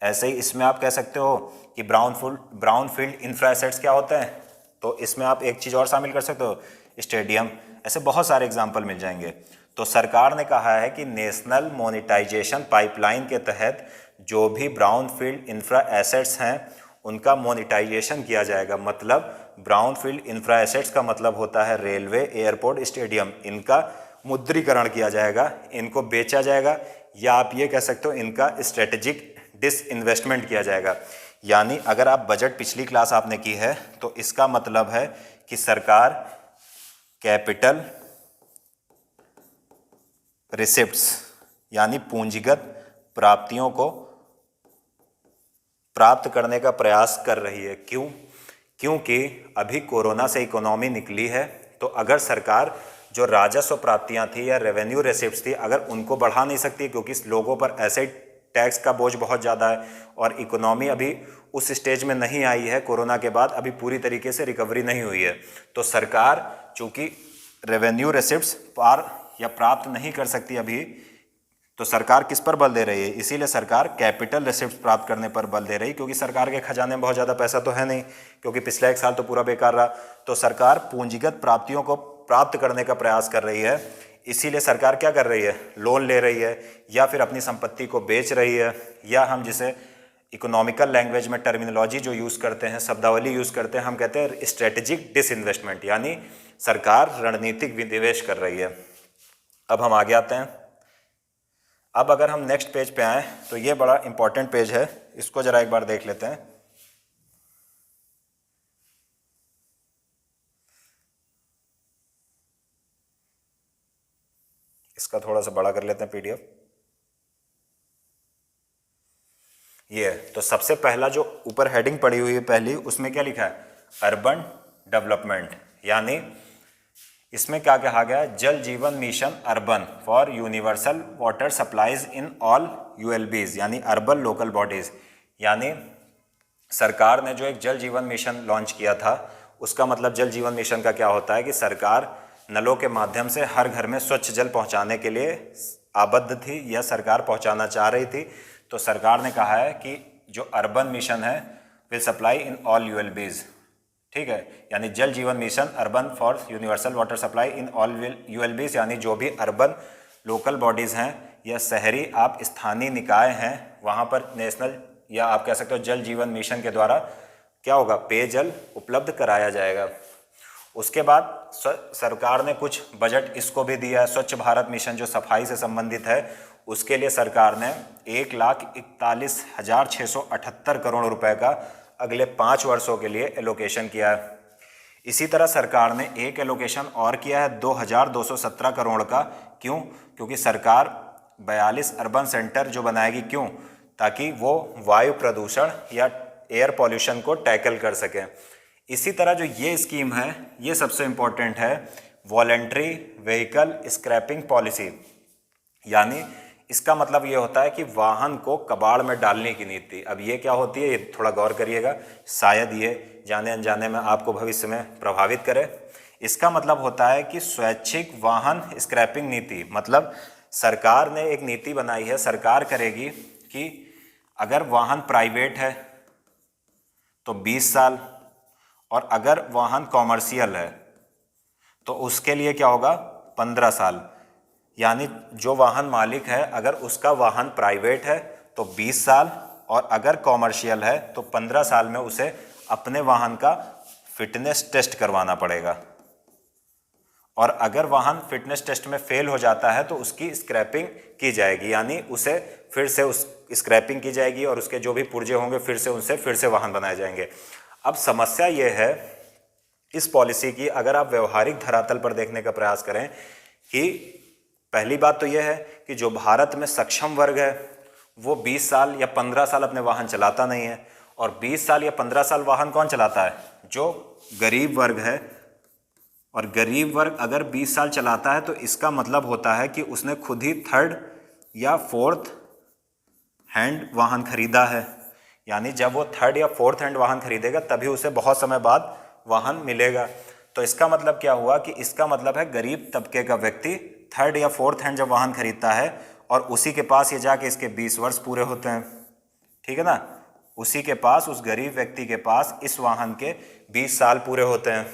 ऐसे ही इसमें आप कह सकते हो कि ब्राउनफील्ड इंफ्रा एसेट्स क्या होते हैं। तो इसमें आप एक चीज़ और शामिल कर सकते हो, स्टेडियम। ऐसे बहुत सारे एग्जाम्पल मिल जाएंगे। तो सरकार ने कहा है कि नेशनल मोनेटाइजेशन पाइपलाइन के तहत जो भी ब्राउनफील्ड इंफ्रा एसेट्स हैं उनका मोनेटाइजेशन किया जाएगा। मतलब ब्राउनफील्ड इंफ्रा एसेट्स का मतलब होता है रेलवे, एयरपोर्ट, स्टेडियम। इनका मुद्रीकरण किया जाएगा, इनको बेचा जाएगा, या आप ये कह सकते हो इनका स्ट्रेटेजिक डिसइन्वेस्टमेंट किया जाएगा। यानी अगर आप बजट पिछली क्लास आपने की है तो इसका मतलब है कि सरकार कैपिटल रिसिप्ट्स यानी पूंजीगत प्राप्तियों को प्राप्त करने का प्रयास कर रही है। क्यों? क्योंकि अभी कोरोना से इकोनॉमी निकली है, तो अगर सरकार जो राजस्व प्राप्तियां थी या रेवेन्यू रिसिप्ट्स थी, अगर उनको बढ़ा नहीं सकती, क्योंकि लोगों पर ऐसे टैक्स का बोझ बहुत ज़्यादा है और इकोनॉमी अभी उस स्टेज में नहीं आई है, कोरोना के बाद अभी पूरी तरीके से रिकवरी नहीं हुई है, तो सरकार चूँकि रेवेन्यू रिसिप्ट्स पार या प्राप्त नहीं कर सकती अभी, तो सरकार किस पर बल दे रही है? इसीलिए सरकार कैपिटल रिसिप्ट प्राप्त करने पर बल दे रही है, क्योंकि सरकार के खजाने में बहुत ज़्यादा पैसा तो है नहीं, क्योंकि पिछला एक साल तो पूरा बेकार रहा। तो सरकार पूंजीगत प्राप्तियों को प्राप्त करने का प्रयास कर रही है। इसीलिए सरकार क्या कर रही है? लोन ले रही है, या फिर अपनी संपत्ति को बेच रही है, या हम जिसे इकोनॉमिकल लैंग्वेज में टर्मिनोलॉजी जो यूज़ करते हैं, शब्दावली यूज़ करते हैं, हम कहते हैं स्ट्रेटेजिक डिसइन्वेस्टमेंट, यानी सरकार रणनीतिक विनिवेश कर रही है। अब हम आगे आते हैं। अब अगर हम नेक्स्ट पेज पे आए तो ये बड़ा इंपॉर्टेंट पेज है, इसको जरा एक बार देख लेते हैं। इसका थोड़ा सा बड़ा कर लेते हैं पीडीएफ। ये है, तो सबसे पहला जो ऊपर हेडिंग पड़ी हुई है पहली, उसमें क्या लिखा है? अर्बन डेवलपमेंट, यानी इसमें क्या कहा गया है? Jal Jeevan mission urban for universal water supplies in all ULBs, यानी अर्बन लोकल बॉडीज। यानी सरकार ने जो एक जल जीवन मिशन लॉन्च किया था, उसका मतलब जल जीवन मिशन का क्या होता है कि सरकार नलों के माध्यम से हर घर में स्वच्छ जल पहुंचाने के लिए आबद्ध थी, या सरकार पहुंचाना चाह रही थी। तो सरकार ने कहा है कि जो अर्बन मिशन है will supply in all ULBs, ठीक है, यानी Jal Jeevan mission urban for universal water supply in all ULBs, यानी जो भी अर्बन लोकल बॉडीज़ हैं या शहरी आप स्थानीय निकाय हैं, वहाँ पर नेशनल या आप कह सकते हो जल जीवन मिशन के द्वारा क्या होगा? पेयजल उपलब्ध कराया जाएगा। उसके बाद सरकार ने कुछ बजट इसको भी दिया है। स्वच्छ भारत मिशन जो सफाई से संबंधित है, उसके लिए सरकार ने 1,41,678 करोड़ रुपए का अगले 5 वर्षों के लिए एलोकेशन किया है। इसी तरह सरकार ने एक एलोकेशन और किया है 2,217 करोड़ का। क्यों? क्योंकि सरकार 42 अर्बन सेंटर जो बनाएगी। क्यों? ताकि वो वायु प्रदूषण या एयर पॉल्यूशन को टैकल कर सके। इसी तरह जो ये स्कीम है, ये सबसे इम्पोर्टेंट है, वॉलेंट्री व्हीकल स्क्रैपिंग पॉलिसी, यानी इसका मतलब ये होता है कि वाहन को कबाड़ में डालने की नीति। अब ये क्या होती है, ये थोड़ा गौर करिएगा, शायद ये जाने अनजाने में आपको भविष्य में प्रभावित करे। इसका मतलब होता है कि स्वैच्छिक वाहन स्क्रैपिंग नीति, मतलब सरकार ने एक नीति बनाई है, सरकार करेगी कि अगर वाहन प्राइवेट है तो 20 साल, और अगर वाहन कॉमर्शियल है तो उसके लिए क्या होगा? 15 साल। यानी जो वाहन मालिक है, अगर उसका वाहन प्राइवेट है तो 20 साल, और अगर कॉमर्शियल है तो 15 साल में उसे अपने वाहन का फिटनेस टेस्ट करवाना पड़ेगा। और अगर वाहन फिटनेस टेस्ट में फेल हो जाता है तो उसकी स्क्रैपिंग की जाएगी, यानी उसे फिर से उस स्क्रैपिंग की जाएगी और उसके जो भी पुर्जे होंगे फिर से वाहन बनाए जाएंगे। अब समस्या ये है इस पॉलिसी की, अगर आप व्यवहारिक धरातल पर देखने का प्रयास करें, कि पहली बात तो यह है कि जो भारत में सक्षम वर्ग है वो 20 साल या 15 साल अपने वाहन चलाता नहीं है। और 20 साल या 15 साल वाहन कौन चलाता है? जो गरीब वर्ग है। और गरीब वर्ग अगर 20 साल चलाता है तो इसका मतलब होता है कि उसने खुद ही थर्ड या फोर्थ हैंड वाहन खरीदा है। यानी जब वो थर्ड या फोर्थ हैंड वाहन खरीदेगा तभी उसे बहुत समय बाद वाहन मिलेगा। तो इसका मतलब क्या हुआ कि इसका मतलब है गरीब तबके का व्यक्ति थर्ड या फोर्थ हैंड जब वाहन खरीदता है और उसी के पास ये जाके इसके 20 वर्ष पूरे होते हैं, ठीक है ना, उसी के पास, उस गरीब व्यक्ति के पास इस वाहन के 20 साल पूरे होते हैं।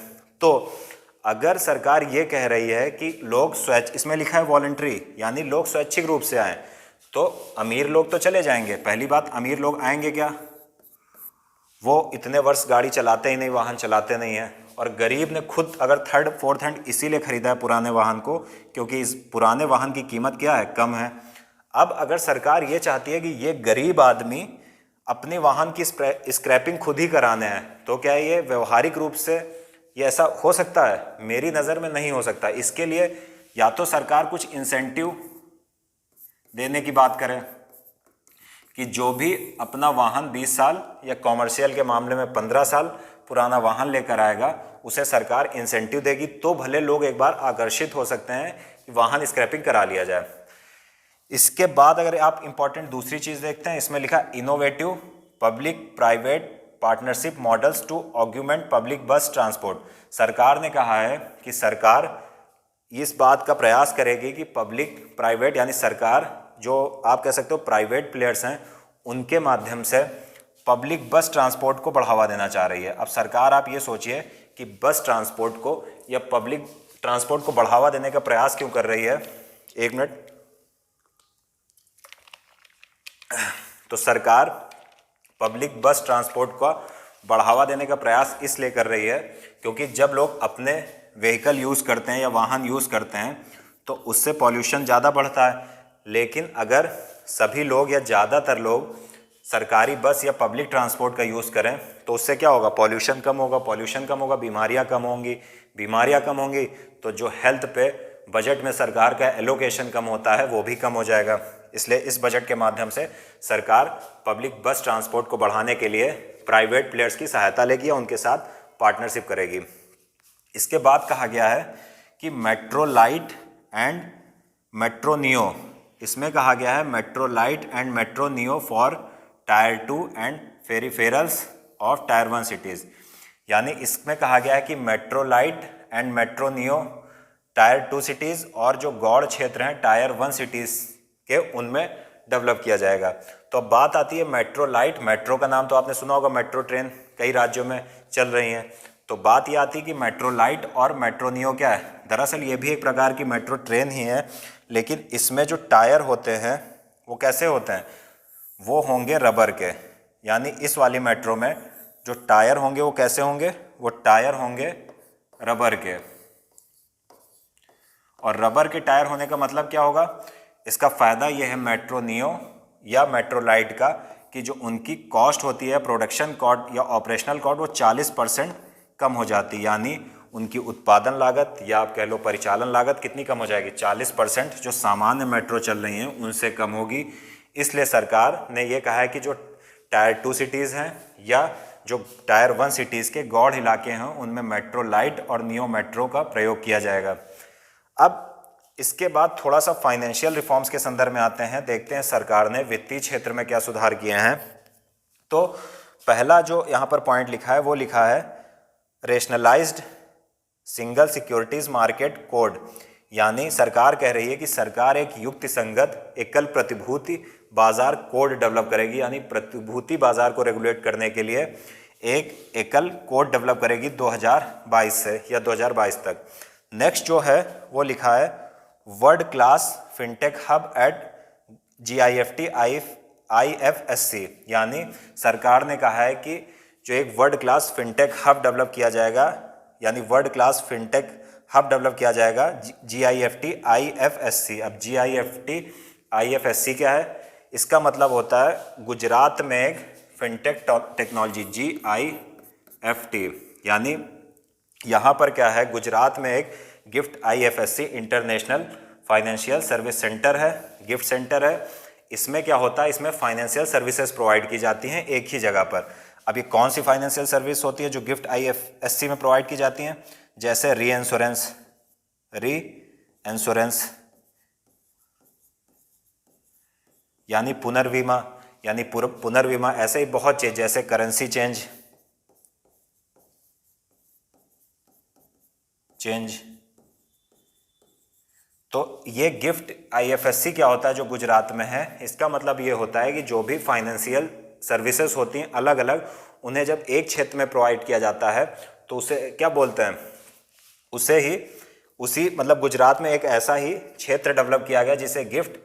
तो अगर सरकार ये कह रही है कि लोग इसमें लिखा है वॉलंटरी, यानी लोग स्वैच्छिक रूप से आएँ, तो अमीर लोग तो चले जाएंगे। पहली बात, अमीर लोग आएंगे क्या? वो इतने वर्ष गाड़ी चलाते ही नहीं, वाहन चलाते नहीं हैं। और गरीब ने खुद अगर थर्ड फोर्थ हैंड इसीलिए खरीदा है पुराने वाहन को क्योंकि इस पुराने वाहन की कीमत क्या है? कम है। अब अगर सरकार ये चाहती है कि ये गरीब आदमी अपने वाहन की स्क्रैपिंग खुद ही कराने हैं, तो क्या ये व्यवहारिक रूप से ये ऐसा हो सकता है? मेरी नज़र में नहीं हो सकता। इसके लिए या तो सरकार कुछ इंसेंटिव देने की बात करें कि जो भी अपना वाहन 20 साल या कॉमर्शियल के मामले में 15 साल पुराना वाहन लेकर आएगा उसे सरकार इंसेंटिव देगी, तो भले लोग एक बार आकर्षित हो सकते हैं कि वाहन स्क्रैपिंग करा लिया जाए। इसके बाद अगर आप इंपॉर्टेंट दूसरी चीज़ देखते हैं, इसमें लिखा innovative public private partnership models to augment public bus transport. सरकार ने कहा है कि सरकार इस बात का प्रयास करेगी कि पब्लिक प्राइवेट यानी सरकार, जो आप कह सकते हो प्राइवेट प्लेयर्स हैं, उनके माध्यम से पब्लिक बस ट्रांसपोर्ट को बढ़ावा देना चाह रही है। अब सरकार, आप ये सोचिए कि बस ट्रांसपोर्ट को या पब्लिक ट्रांसपोर्ट को बढ़ावा देने का प्रयास क्यों कर रही है। एक मिनट। तो सरकार पब्लिक बस ट्रांसपोर्ट का बढ़ावा देने का प्रयास इसलिए कर रही है क्योंकि जब लोग अपने व्हीकल यूज़ करते हैं या वाहन यूज़ करते हैं तो उससे पॉल्यूशन ज़्यादा बढ़ता है। लेकिन अगर सभी लोग या ज़्यादातर लोग सरकारी बस या पब्लिक ट्रांसपोर्ट का यूज़ करें तो उससे क्या होगा, पॉल्यूशन कम होगा, पॉल्यूशन कम होगा, बीमारियां कम होंगी, बीमारियां कम होंगी तो जो हेल्थ पे बजट में सरकार का एलोकेशन कम होता है वो भी कम हो जाएगा। इसलिए इस बजट के माध्यम से सरकार पब्लिक बस ट्रांसपोर्ट को बढ़ाने के लिए प्राइवेट प्लेयर्स की सहायता लेगी या उनके साथ पार्टनरशिप करेगी। इसके बाद कहा गया है कि metro light and metro neo, इसमें कहा गया है metro light and metro neo for tyre 2 and peripherals of tyre 1 cities. यानी इसमें कहा गया है कि metro light and metro neo tyre 2 cities और जो गौड़ क्षेत्र हैं टायर 1 सिटीज़ के, उनमें डेवलप किया जाएगा। तो अब बात आती है मेट्रो लाइट। मेट्रो का नाम तो आपने सुना होगा, मेट्रो ट्रेन कई राज्यों में चल रही हैं। तो बात ये आती है कि मेट्रो लाइट और मेट्रो नियो क्या है। दरअसल ये भी एक प्रकार की मेट्रो ट्रेन ही है, लेकिन इसमें जो टायर होते हैं वो कैसे होते हैं, वो होंगे रबर के। यानी इस वाली मेट्रो में जो टायर होंगे वो कैसे होंगे, वो टायर होंगे रबर के। और रबर के टायर होने का मतलब क्या होगा, इसका फ़ायदा ये है मेट्रो नियो या मेट्रो लाइट का कि जो उनकी कॉस्ट होती है, प्रोडक्शन कॉस्ट या ऑपरेशनल कॉस्ट, वो 40% कम हो जाती है। यानी उनकी उत्पादन लागत या आप कह लो परिचालन लागत कितनी कम हो जाएगी, 40% जो सामान्य मेट्रो चल रही हैं उनसे कम होगी। इसलिए सरकार ने ये कहा है कि जो टायर 2 सिटीज़ हैं या जो टायर 1 सिटीज़ के गौड़ इलाके हैं उनमें मेट्रो लाइट और नियो मेट्रो का प्रयोग किया जाएगा। अब इसके बाद थोड़ा सा फाइनेंशियल रिफॉर्म्स के संदर्भ में आते हैं, देखते हैं सरकार ने वित्तीय क्षेत्र में क्या सुधार किए हैं। तो पहला जो यहाँ पर पॉइंट लिखा है वो लिखा है रेशनलाइज्ड सिंगल सिक्योरिटीज मार्केट कोड। यानी सरकार कह रही है कि सरकार एक युक्ति संगत एकल प्रतिभूति बाजार कोड डेवलप करेगी, यानी प्रतिभूति बाजार को रेगुलेट करने के लिए एक एकल कोड डेवलप करेगी 2022 से या 2022 तक। नेक्स्ट जो है वो लिखा है world class fintech hub at GIFT IFSC। यानी सरकार ने कहा है कि जो एक world class fintech hub develop किया जाएगा, यानी world class fintech hub develop किया जाएगा GIFT IFSC। अब GIFT IFSC क्या है, इसका मतलब होता है गुजरात में एक फिनटेक टेक्नोलॉजी GIFT। यानी यहाँ पर क्या है, गुजरात में एक gift IFSC international financial service centre है, गिफ्ट सेंटर है। इसमें क्या होता है, इसमें फाइनेंशियल सर्विसेज प्रोवाइड की जाती हैं एक ही जगह पर। अब ये कौन सी फाइनेंशियल सर्विस होती है जो गिफ्ट IFSC में प्रोवाइड की जाती हैं, जैसे री इंश्योरेंस यानी पुनर्बीमा, यानी पुनर्बीमा, ऐसे ही बहुत चीज जैसे करेंसी चेंज तो ये गिफ्ट IFSC क्या होता है जो गुजरात में है, इसका मतलब ये होता है कि जो भी फाइनेंशियल सर्विसेज होती हैं अलग अलग, उन्हें जब एक क्षेत्र में प्रोवाइड किया जाता है तो उसे क्या बोलते हैं, उसी मतलब गुजरात में एक ऐसा ही क्षेत्र डेवलप किया गया जिसे गिफ्ट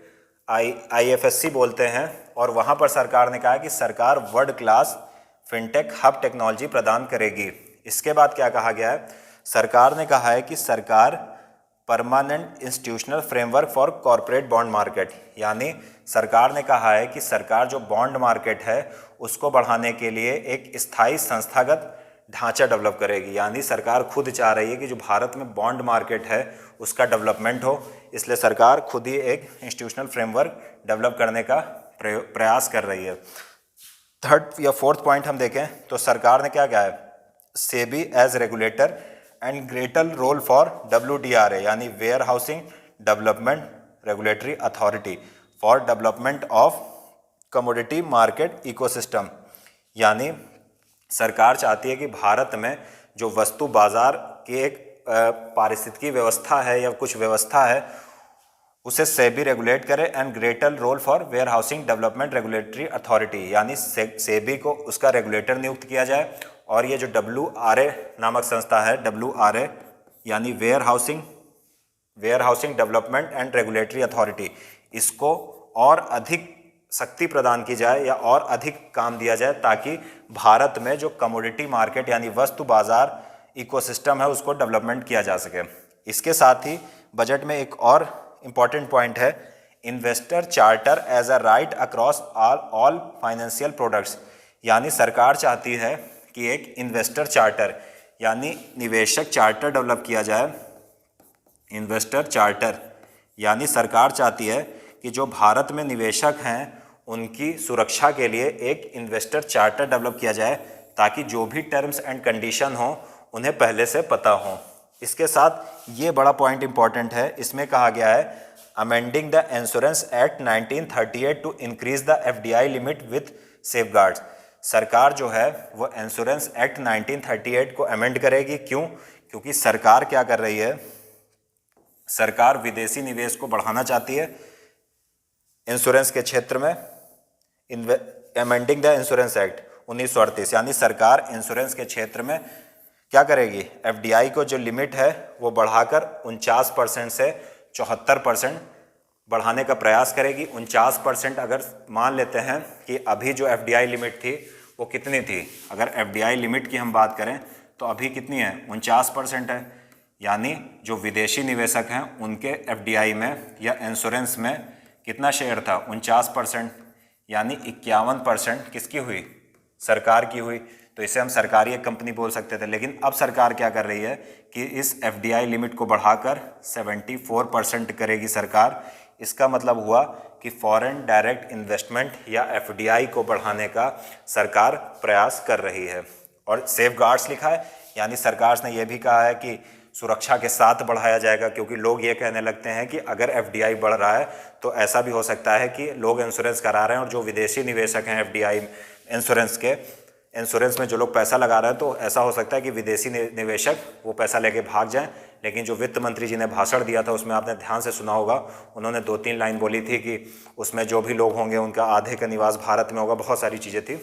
IFSC बोलते हैं। और वहाँ पर सरकार ने कहा है कि सरकार world class fintech hub technology प्रदान करेगी। इसके बाद क्या कहा गया है, सरकार ने कहा है कि सरकार permanent institutional framework for corporate bond market, यानी सरकार ने कहा है कि सरकार जो बॉन्ड मार्केट है उसको बढ़ाने के लिए एक स्थायी संस्थागत ढांचा डेवलप करेगी। यानी सरकार खुद चाह रही है कि जो भारत में बॉन्ड मार्केट है उसका डेवलपमेंट हो, इसलिए सरकार खुद ही एक इंस्टीट्यूशनल फ्रेमवर्क डेवलप करने का प्रयास कर रही है। थर्ड या फोर्थ पॉइंट हम देखें तो सरकार ने क्या कहा है, SEBI as regulator and greater role for WDRA, यानी warehousing development regulatory authority for development of commodity market ecosystem. यानी सरकार चाहती है कि भारत में जो वस्तु बाजार की एक पारिस्थितिकी व्यवस्था है या कुछ व्यवस्था है उसे सेबी रेगुलेट करे and greater role for warehousing development regulatory authority, यानी सेबी को उसका रेगुलेटर नियुक्त किया जाए और ये जो WRA नामक संस्था है, WRA यानी warehousing development and regulatory authority, इसको और अधिक शक्ति प्रदान की जाए या और अधिक काम दिया जाए ताकि भारत में जो कमोडिटी मार्केट यानी वस्तु बाजार इकोसिस्टम है उसको डेवलपमेंट किया जा सके। इसके साथ ही बजट में एक और इम्पॉर्टेंट पॉइंट है, investor charter as a right across all financial products, यानी सरकार चाहती है कि एक इन्वेस्टर चार्टर यानी निवेशक चार्टर डेवलप किया जाए। इन्वेस्टर चार्टर यानी सरकार चाहती है कि जो भारत में निवेशक हैं उनकी सुरक्षा के लिए एक इन्वेस्टर चार्टर डेवलप किया जाए ताकि जो भी टर्म्स एंड कंडीशन हो उन्हें पहले से पता हो। इसके साथ ये बड़ा पॉइंट इंपॉर्टेंट है, इसमें कहा गया है amending the insurance act 1938 to increase the FDI limit with safeguards. सरकार जो है वो इंश्योरेंस एक्ट 1938 को अमेंड करेगी। क्यों? क्योंकि सरकार क्या कर रही है, सरकार विदेशी निवेश को बढ़ाना चाहती है इंश्योरेंस के क्षेत्र में। अमेंडिंग द इंश्योरेंस एक्ट 1938 यानी सरकार इंश्योरेंस के क्षेत्र में क्या करेगी, FDI को जो लिमिट है वो बढ़ाकर 49% से 74% बढ़ाने का प्रयास करेगी। 49% अगर मान लेते हैं कि अभी जो FDI लिमिट थी वो कितनी थी, अगर FDI लिमिट की हम बात करें तो अभी कितनी है, 49% है। यानी जो विदेशी निवेशक हैं उनके FDI में या इंश्योरेंस में कितना शेयर था, 49%, यानी 51% किसकी हुई, सरकार की हुई। तो इसे हम सरकारी एक कंपनी बोल सकते थे, लेकिन अब सरकार क्या कर रही है कि इस FDI लिमिट को बढ़ाकर 74% करेगी सरकार। इसका मतलब हुआ कि फॉरेन डायरेक्ट इन्वेस्टमेंट या FDI को बढ़ाने का सरकार प्रयास कर रही है। और सेफ गार्ड्स लिखा है, यानी सरकार ने यह भी कहा है कि सुरक्षा के साथ बढ़ाया जाएगा, क्योंकि लोग ये कहने लगते हैं कि अगर FDI बढ़ रहा है तो ऐसा भी हो सकता है कि लोग इंश्योरेंस करा रहे हैं और जो विदेशी निवेशक हैं FDI इंश्योरेंस में जो लोग पैसा लगा रहे हैं, तो ऐसा हो सकता है कि विदेशी निवेशक वो पैसा लेके भाग जाएं। लेकिन जो वित्त मंत्री जी ने भाषण दिया था उसमें आपने ध्यान से सुना होगा, उन्होंने 2-3 लाइन बोली थी कि उसमें जो भी लोग होंगे उनका आधे का निवास भारत में होगा, बहुत सारी चीज़ें थी।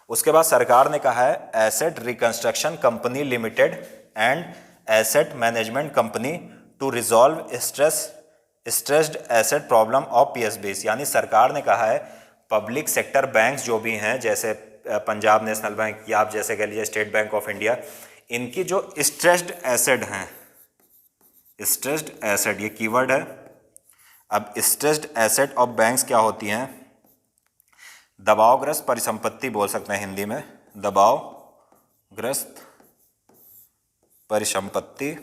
उसके बाद सरकार ने कहा है asset reconstruction company limited and asset management company to resolve stressed asset problem of PSBs, यानी सरकार ने कहा है पब्लिक सेक्टर बैंक्स जो भी हैं जैसे पंजाब नेशनल बैंक या आप जैसे कह लीजिए स्टेट बैंक ऑफ इंडिया, इनकी जो स्ट्रेस्ड एसेट हैं, स्ट्रेस्ड एसेट ये कीवर्ड है। अब स्ट्रेस्ड एसेट ऑफ बैंक्स क्या होती हैं, दबावग्रस्त परिसंपत्ति बोल सकते हैं हिंदी में, दबावग्रस्त परिसंपत्ति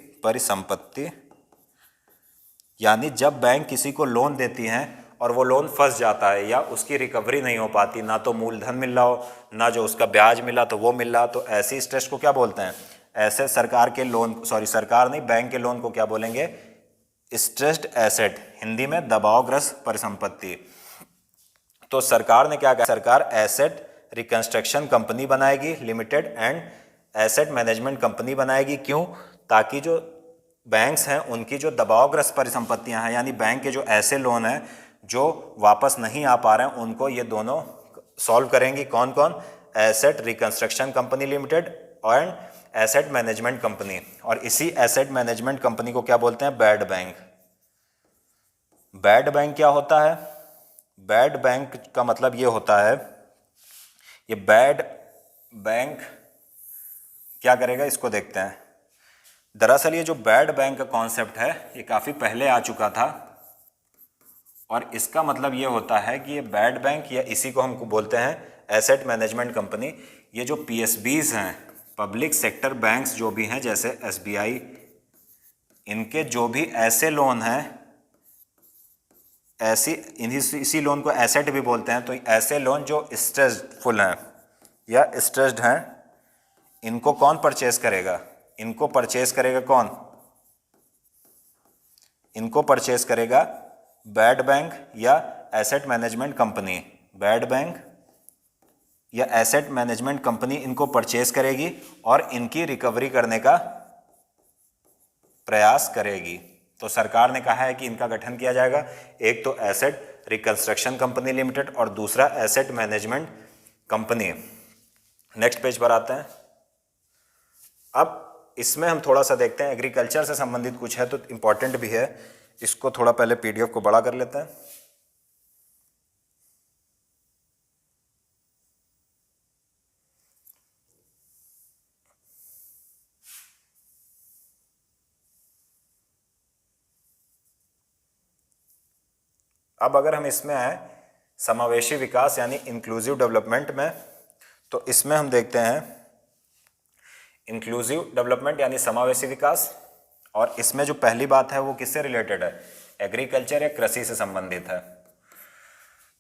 यानी जब बैंक किसी को लोन देती हैं और वो लोन फंस जाता है या उसकी रिकवरी नहीं हो पाती, ना तो मूलधन मिल रहा हो ना जो उसका ब्याज मिला तो वो मिल रहा, तो ऐसी स्ट्रेस को क्या बोलते हैं, ऐसे सरकार नहीं बैंक के लोन को क्या बोलेंगे, स्ट्रेस्ड एसेट, हिंदी में दबावग्रस्त परिसंपत्ति। तो सरकार ने क्या कहा, सरकार एसेट रिकंस्ट्रक्शन कंपनी बनाएगी limited and asset management company बनाएगी। क्यों? ताकि जो बैंक्स हैं उनकी जो दबावग्रस्त परिसंपत्तियां हैं, यानी बैंक के जो ऐसे लोन हैं जो वापस नहीं आ पा रहे हैं, उनको ये दोनों सॉल्व करेंगी। कौन कौन? Asset reconstruction company limited and asset management company. और इसी एसेट मैनेजमेंट कंपनी को क्या बोलते हैं, बैड बैंक। बैड बैंक क्या होता है, बैड बैंक का मतलब ये होता है, ये बैड बैंक क्या करेगा इसको देखते हैं। दरअसल ये जो बैड बैंक का कॉन्सेप्ट है ये काफ़ी पहले आ चुका था और इसका मतलब ये होता है कि ये बैड बैंक या इसी को हमको बोलते हैं एसेट मैनेजमेंट कंपनी, ये जो PSBs हैं, पब्लिक सेक्टर बैंक्स जो भी हैं जैसे SBI, इनके जो भी ऐसे लोन हैं, इसी लोन को एसेट भी बोलते हैं, तो ऐसे लोन जो स्ट्रेस्डफुल हैं या स्ट्रेस्ड हैं, इनको कौन परचेज करेगा, इनको परचेज करेगा कौन, इनको परचेज करेगा बैड बैंक या asset management company. Bad bank या एसेट मैनेजमेंट कंपनी इनको परचेज करेगी और इनकी रिकवरी करने का प्रयास करेगी। तो सरकार ने कहा है कि इनका गठन किया जाएगा, एक तो एसेट रिकंस्ट्रक्शन कंपनी लिमिटेड और दूसरा asset management company. Next page पर आते हैं। अब इसमें हम थोड़ा सा देखते हैं, एग्रीकल्चर से संबंधित कुछ है तो इम्पॉर्टेंट भी है, इसको थोड़ा पहले पीडीएफ को बड़ा कर लेते हैं। अब अगर हम इसमें आए समावेशी विकास यानी इंक्लूसिव डेवलपमेंट में, तो इसमें हम देखते हैं इंक्लूसिव डेवलपमेंट यानी समावेशी विकास, और इसमें जो पहली बात है वो किससे रिलेटेड है, एग्रीकल्चर या कृषि से संबंधित है।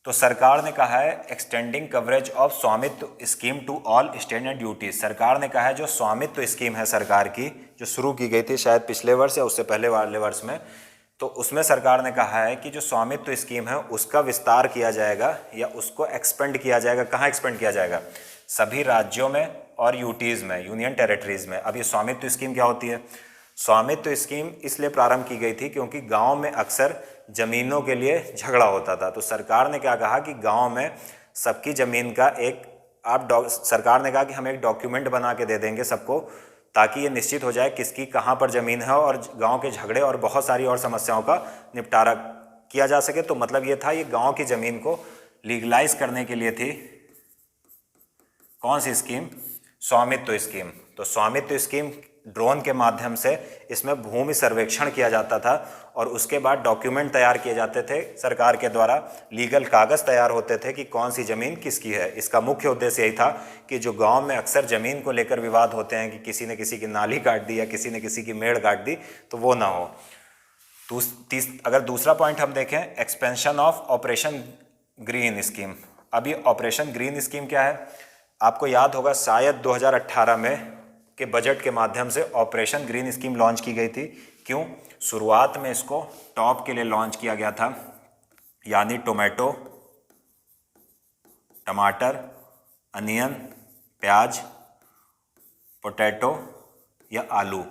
तो सरकार ने कहा है extending coverage of Svamitva scheme to all state and duties. सरकार ने कहा है जो स्वामित्व स्कीम है सरकार की, जो शुरू की गई थी शायद पिछले वर्ष या उससे पहले वाले वर्ष में, तो उसमें सरकार ने कहा है कि जो स्वामित्व स्कीम है उसका विस्तार किया जाएगा या उसको एक्सपेंड किया जाएगा। कहाँ एक्सपेंड किया जाएगा, सभी राज्यों में और यूटीज़ में, यूनियन टेरिटरीज में। अब ये स्वामित्व स्कीम क्या होती है, स्वामित्व स्कीम इसलिए प्रारंभ की गई थी क्योंकि गांव में अक्सर ज़मीनों के लिए झगड़ा होता था। तो सरकार ने क्या कहा कि गांव में सबकी ज़मीन का एक सरकार ने कहा कि हम एक डॉक्यूमेंट बना के दे देंगे सबको, ताकि ये निश्चित हो जाए किसकी कहाँ पर ज़मीन है और गांव के झगड़े और बहुत सारी और समस्याओं का निपटारा किया जा सके। तो मतलब ये था, ये गांव की ज़मीन को लीगलाइज करने के लिए थी कौन सी स्कीम, स्वामित्व स्कीम। तो स्वामित्व स्कीम ड्रोन के माध्यम से इसमें भूमि सर्वेक्षण किया जाता था और उसके बाद डॉक्यूमेंट तैयार किए जाते थे सरकार के द्वारा, लीगल कागज़ तैयार होते थे कि कौन सी ज़मीन किसकी है। इसका मुख्य उद्देश्य यही था कि जो गांव में अक्सर ज़मीन को लेकर विवाद होते हैं कि किसी ने किसी की नाली काट दी या किसी ने किसी की मेड़ काट दी, तो वो ना हो। अगर दूसरा पॉइंट हम देखें, expansion of operation green scheme. अब ये ऑपरेशन ग्रीन स्कीम क्या है, आपको याद होगा शायद 2018 में के बजट के माध्यम से ऑपरेशन ग्रीन स्कीम लॉन्च की गई थी। क्यों, शुरुआत में इसको टॉप के लिए लॉन्च किया गया था, यानी टोमेटो, टमाटर, अनियन, प्याज, पोटैटो या आलू,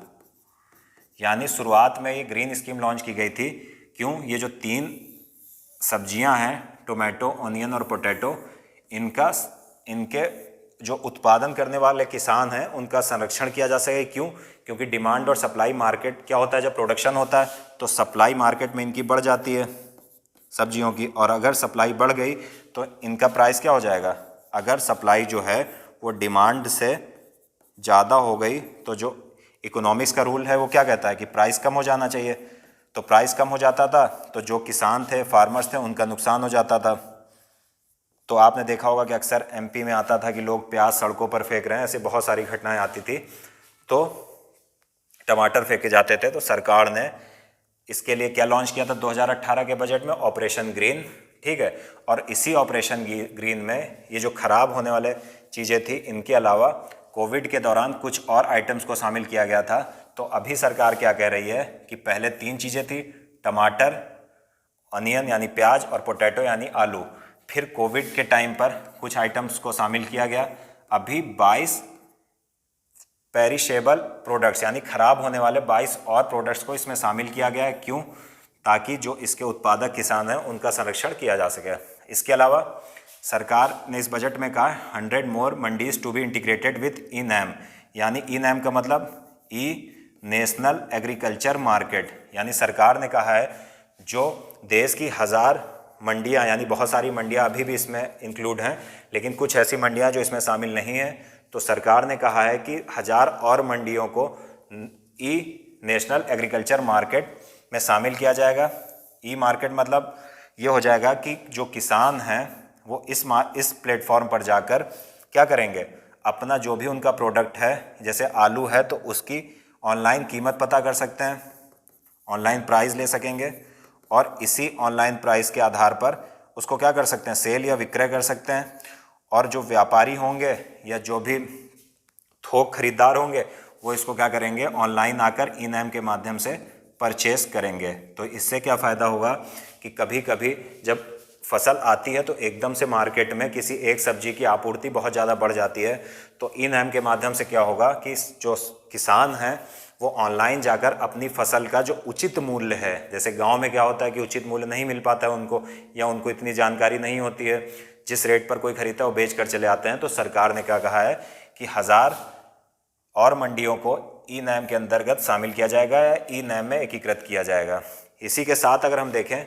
यानी शुरुआत में ये ग्रीन स्कीम लॉन्च की गई थी। क्यों, ये जो तीन सब्जियां हैं टोमेटो, ऑनियन और पोटैटो, इनके जो उत्पादन करने वाले किसान हैं उनका संरक्षण किया जा सके। क्यों, क्योंकि डिमांड और सप्लाई मार्केट क्या होता है, जब प्रोडक्शन होता है तो सप्लाई मार्केट में इनकी बढ़ जाती है सब्जियों की, और अगर सप्लाई बढ़ गई तो इनका प्राइस क्या हो जाएगा। अगर सप्लाई जो है वो डिमांड से ज़्यादा हो गई तो जो इकोनॉमिक्स का रूल है वो क्या कहता है कि प्राइस कम हो जाना चाहिए। तो प्राइस कम हो जाता था तो जो किसान थे, फार्मर्स थे, उनका नुकसान हो जाता था। तो आपने देखा होगा कि अक्सर एमपी में आता था कि लोग प्याज सड़कों पर फेंक रहे हैं, ऐसे बहुत सारी घटनाएं आती थी। तो टमाटर फेंके जाते थे, तो सरकार ने इसके लिए क्या लॉन्च किया था 2018 के बजट में, ऑपरेशन ग्रीन। ठीक है, और इसी ऑपरेशन ग्रीन में ये जो खराब होने वाले चीज़ें थी, इनके अलावा कोविड के दौरान कुछ और आइटम्स को शामिल किया गया था। तो अभी सरकार क्या कह रही है कि पहले 3 चीज़ें थी, टमाटर, अनियन यानी प्याज और पोटैटो यानी आलू। फिर कोविड के टाइम पर कुछ आइटम्स को शामिल किया गया। अभी 22 पेरिशेबल प्रोडक्ट्स यानी खराब होने वाले 22 और प्रोडक्ट्स को इसमें शामिल किया गया है। क्यों, ताकि जो इसके उत्पादक किसान हैं उनका संरक्षण किया जा सके। इसके अलावा सरकार ने इस बजट में कहा 100 more mandis to be integrated with e NAM, यानी ई नैम का मतलब ई नेशनल एग्रीकल्चर मार्केट, यानी सरकार ने कहा है जो देश की 1000 मंडियां, यानी बहुत सारी मंडियां अभी भी इसमें इंक्लूड हैं, लेकिन कुछ ऐसी मंडियां जो इसमें शामिल नहीं हैं, तो सरकार ने कहा है कि 1000 और मंडियों को ई नेशनल एग्रीकल्चर मार्केट में शामिल किया जाएगा। ई मार्केट मतलब ये हो जाएगा कि जो किसान हैं वो इस प्लेटफॉर्म पर जाकर क्या करेंगे, अपना जो भी उनका प्रोडक्ट है, जैसे आलू है तो उसकी ऑनलाइन कीमत पता कर सकते हैं, ऑनलाइन प्राइस ले सकेंगे, और इसी ऑनलाइन प्राइस के आधार पर उसको क्या कर सकते हैं, सेल या विक्रय कर सकते हैं। और जो व्यापारी होंगे या जो भी थोक खरीदार होंगे वो इसको क्या करेंगे, ऑनलाइन आकर ई नैम के माध्यम से परचेस करेंगे। तो इससे क्या फ़ायदा होगा कि कभी कभी जब फसल आती है तो एकदम से मार्केट में किसी एक सब्जी की आपूर्ति बहुत ज़्यादा बढ़ जाती है, तो ई नैम के माध्यम से क्या होगा कि जो किसान हैं वो ऑनलाइन जाकर अपनी फसल का जो उचित मूल्य है, जैसे गांव में क्या होता है कि उचित मूल्य नहीं मिल पाता है उनको, या उनको इतनी जानकारी नहीं होती है, जिस रेट पर कोई खरीदता है वो बेच कर चले आते हैं। तो सरकार ने क्या कहा है कि 1000 और मंडियों को ई नैम के अंतर्गत शामिल किया जाएगा या ई नैम में एकीकृत किया जाएगा। इसी के साथ अगर हम देखें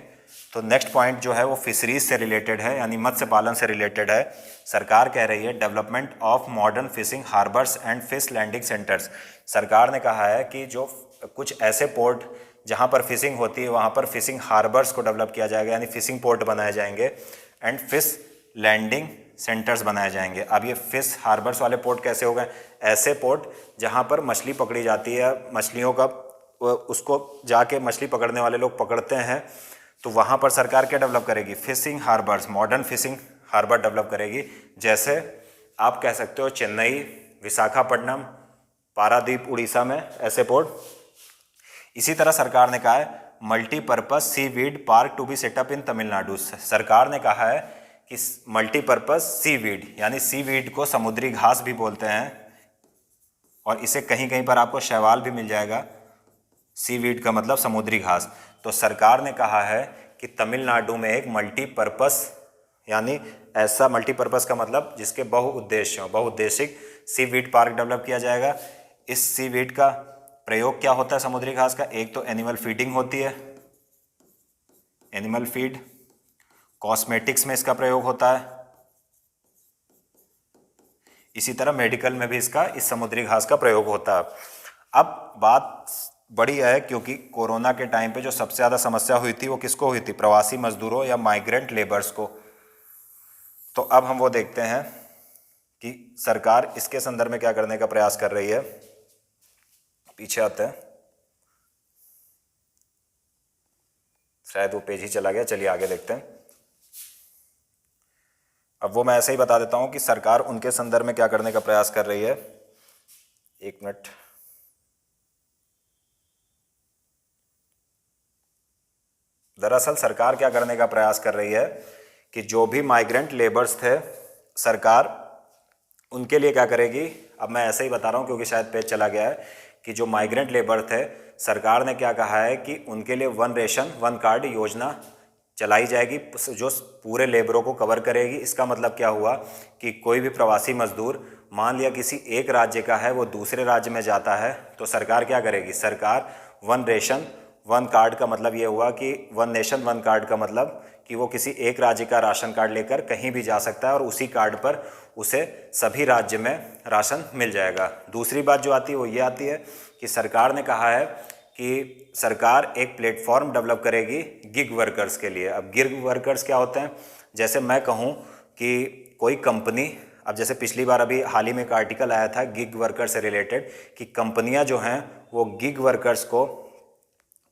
तो नेक्स्ट पॉइंट जो है वो फिशरीज से रिलेटेड है, यानी मत्स्य पालन से रिलेटेड है। सरकार कह रही है development of modern fishing harbours and fish landing centres. सरकार ने कहा है कि जो कुछ ऐसे पोर्ट जहां पर फिशिंग होती है वहां पर फिशिंग हार्बर्स को डेवलप किया जाएगा, यानी फिशिंग पोर्ट बनाए जाएंगे एंड फिश लैंडिंग सेंटर्स बनाए जाएंगे। अब ये फिश हार्बर्स वाले पोर्ट कैसे हो गए? ऐसे पोर्ट जहाँ पर मछली पकड़ी जाती है, मछलियों का उसको जाके मछली पकड़ने वाले लोग पकड़ते हैं, तो वहाँ पर सरकार क्या डेवलप करेगी? Fishing harbours, modern fishing harbour develop करेगी। जैसे आप कह सकते हो चेन्नई, विशाखापट्टनम, पारादीप उड़ीसा में ऐसे पोर्ट। इसी तरह सरकार ने कहा है multipurpose seaweed park to be set up in Tamil Nadu. सरकार ने कहा है कि मल्टीपर्पज़ सी वीड, यानी सी वीड को समुद्री घास भी बोलते हैं, और इसे कहीं कहीं पर आपको शैवाल भी मिल जाएगा। सी वीड का मतलब समुद्री घास। तो सरकार ने कहा है कि तमिलनाडु में एक मल्टीपर्पज़, यानी ऐसा मल्टीपर्पज़ का मतलब जिसके बहुउद्देश्य हो, बहुउद्देशिक सी वीड पार्क डेवलप किया जाएगा। इस सी वीड का प्रयोग क्या होता है समुद्री घास का? एक तो एनिमल फीडिंग होती है, एनिमल फीड, कॉस्मेटिक्स में इसका प्रयोग होता है, इसी तरह मेडिकल में भी इसका, इस समुद्री घास का प्रयोग होता है। अब बात बड़ी है क्योंकि कोरोना के टाइम पे जो सबसे ज़्यादा समस्या हुई थी वो किसको हुई थी? प्रवासी मजदूरों या माइग्रेंट लेबर्स को। तो अब हम वो देखते हैं कि सरकार इसके संदर्भ में क्या करने का प्रयास कर रही है। पीछे आते हैं, शायद वो पेज ही चला गया, चलिए आगे देखते हैं। अब वो मैं ऐसे ही बता देता हूं कि सरकार उनके संदर्भ में क्या करने का प्रयास कर रही है। एक मिनट, दरअसल सरकार क्या करने का प्रयास कर रही है कि जो भी माइग्रेंट लेबर्स थे, सरकार उनके लिए क्या करेगी। अब मैं ऐसे ही बता रहा हूँ क्योंकि शायद पेज चला गया है, कि जो माइग्रेंट लेबर थे, सरकार ने क्या कहा है कि उनके लिए वन रेशन वन कार्ड योजना चलाई जाएगी, जो पूरे लेबरों को कवर करेगी। इसका मतलब क्या हुआ कि कोई भी प्रवासी मजदूर मान लिया किसी एक राज्य का है, वो दूसरे राज्य में जाता है, तो सरकार क्या करेगी? सरकार वन रेशन वन कार्ड का मतलब ये हुआ कि वन नेशन वन कार्ड का मतलब कि वो किसी एक राज्य का राशन कार्ड लेकर कहीं भी जा सकता है और उसी कार्ड पर उसे सभी राज्य में राशन मिल जाएगा। दूसरी बात जो आती है वो ये आती है कि सरकार ने कहा है कि सरकार एक प्लेटफॉर्म डेवलप करेगी गिग वर्कर्स के लिए। अब गिग वर्कर्स क्या होते हैं? जैसे मैं कहूँ कि कोई कंपनी, अब जैसे पिछली बार अभी हाल ही में एक आर्टिकल आया था गिग वर्कर से रिलेटेड, कि कंपनियां जो हैं वो गिग वर्कर्स को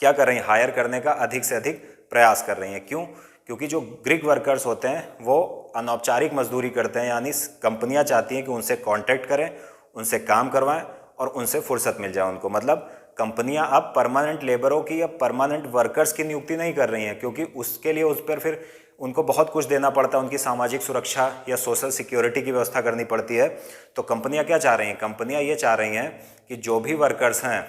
क्या कर रही हैं? हायर करने का अधिक से अधिक प्रयास कर रही हैं। क्यों? क्योंकि जो गिग वर्कर्स होते हैं वो अनौपचारिक मजदूरी करते हैं, यानी कंपनियां चाहती हैं कि उनसे कांटेक्ट करें, उनसे काम करवाएं और उनसे फुर्सत मिल जाए उनको। मतलब कंपनियां अब परमानेंट लेबरों की या परमानेंट वर्कर्स की नियुक्ति नहीं कर रही हैं, क्योंकि उसके लिए उस पर फिर उनको बहुत कुछ देना पड़ता है, उनकी सामाजिक सुरक्षा या सोशल सिक्योरिटी की व्यवस्था करनी पड़ती है। तो कंपनियां क्या चाह रही हैं? कंपनियां ये चाह रही हैं कि जो भी वर्कर्स हैं,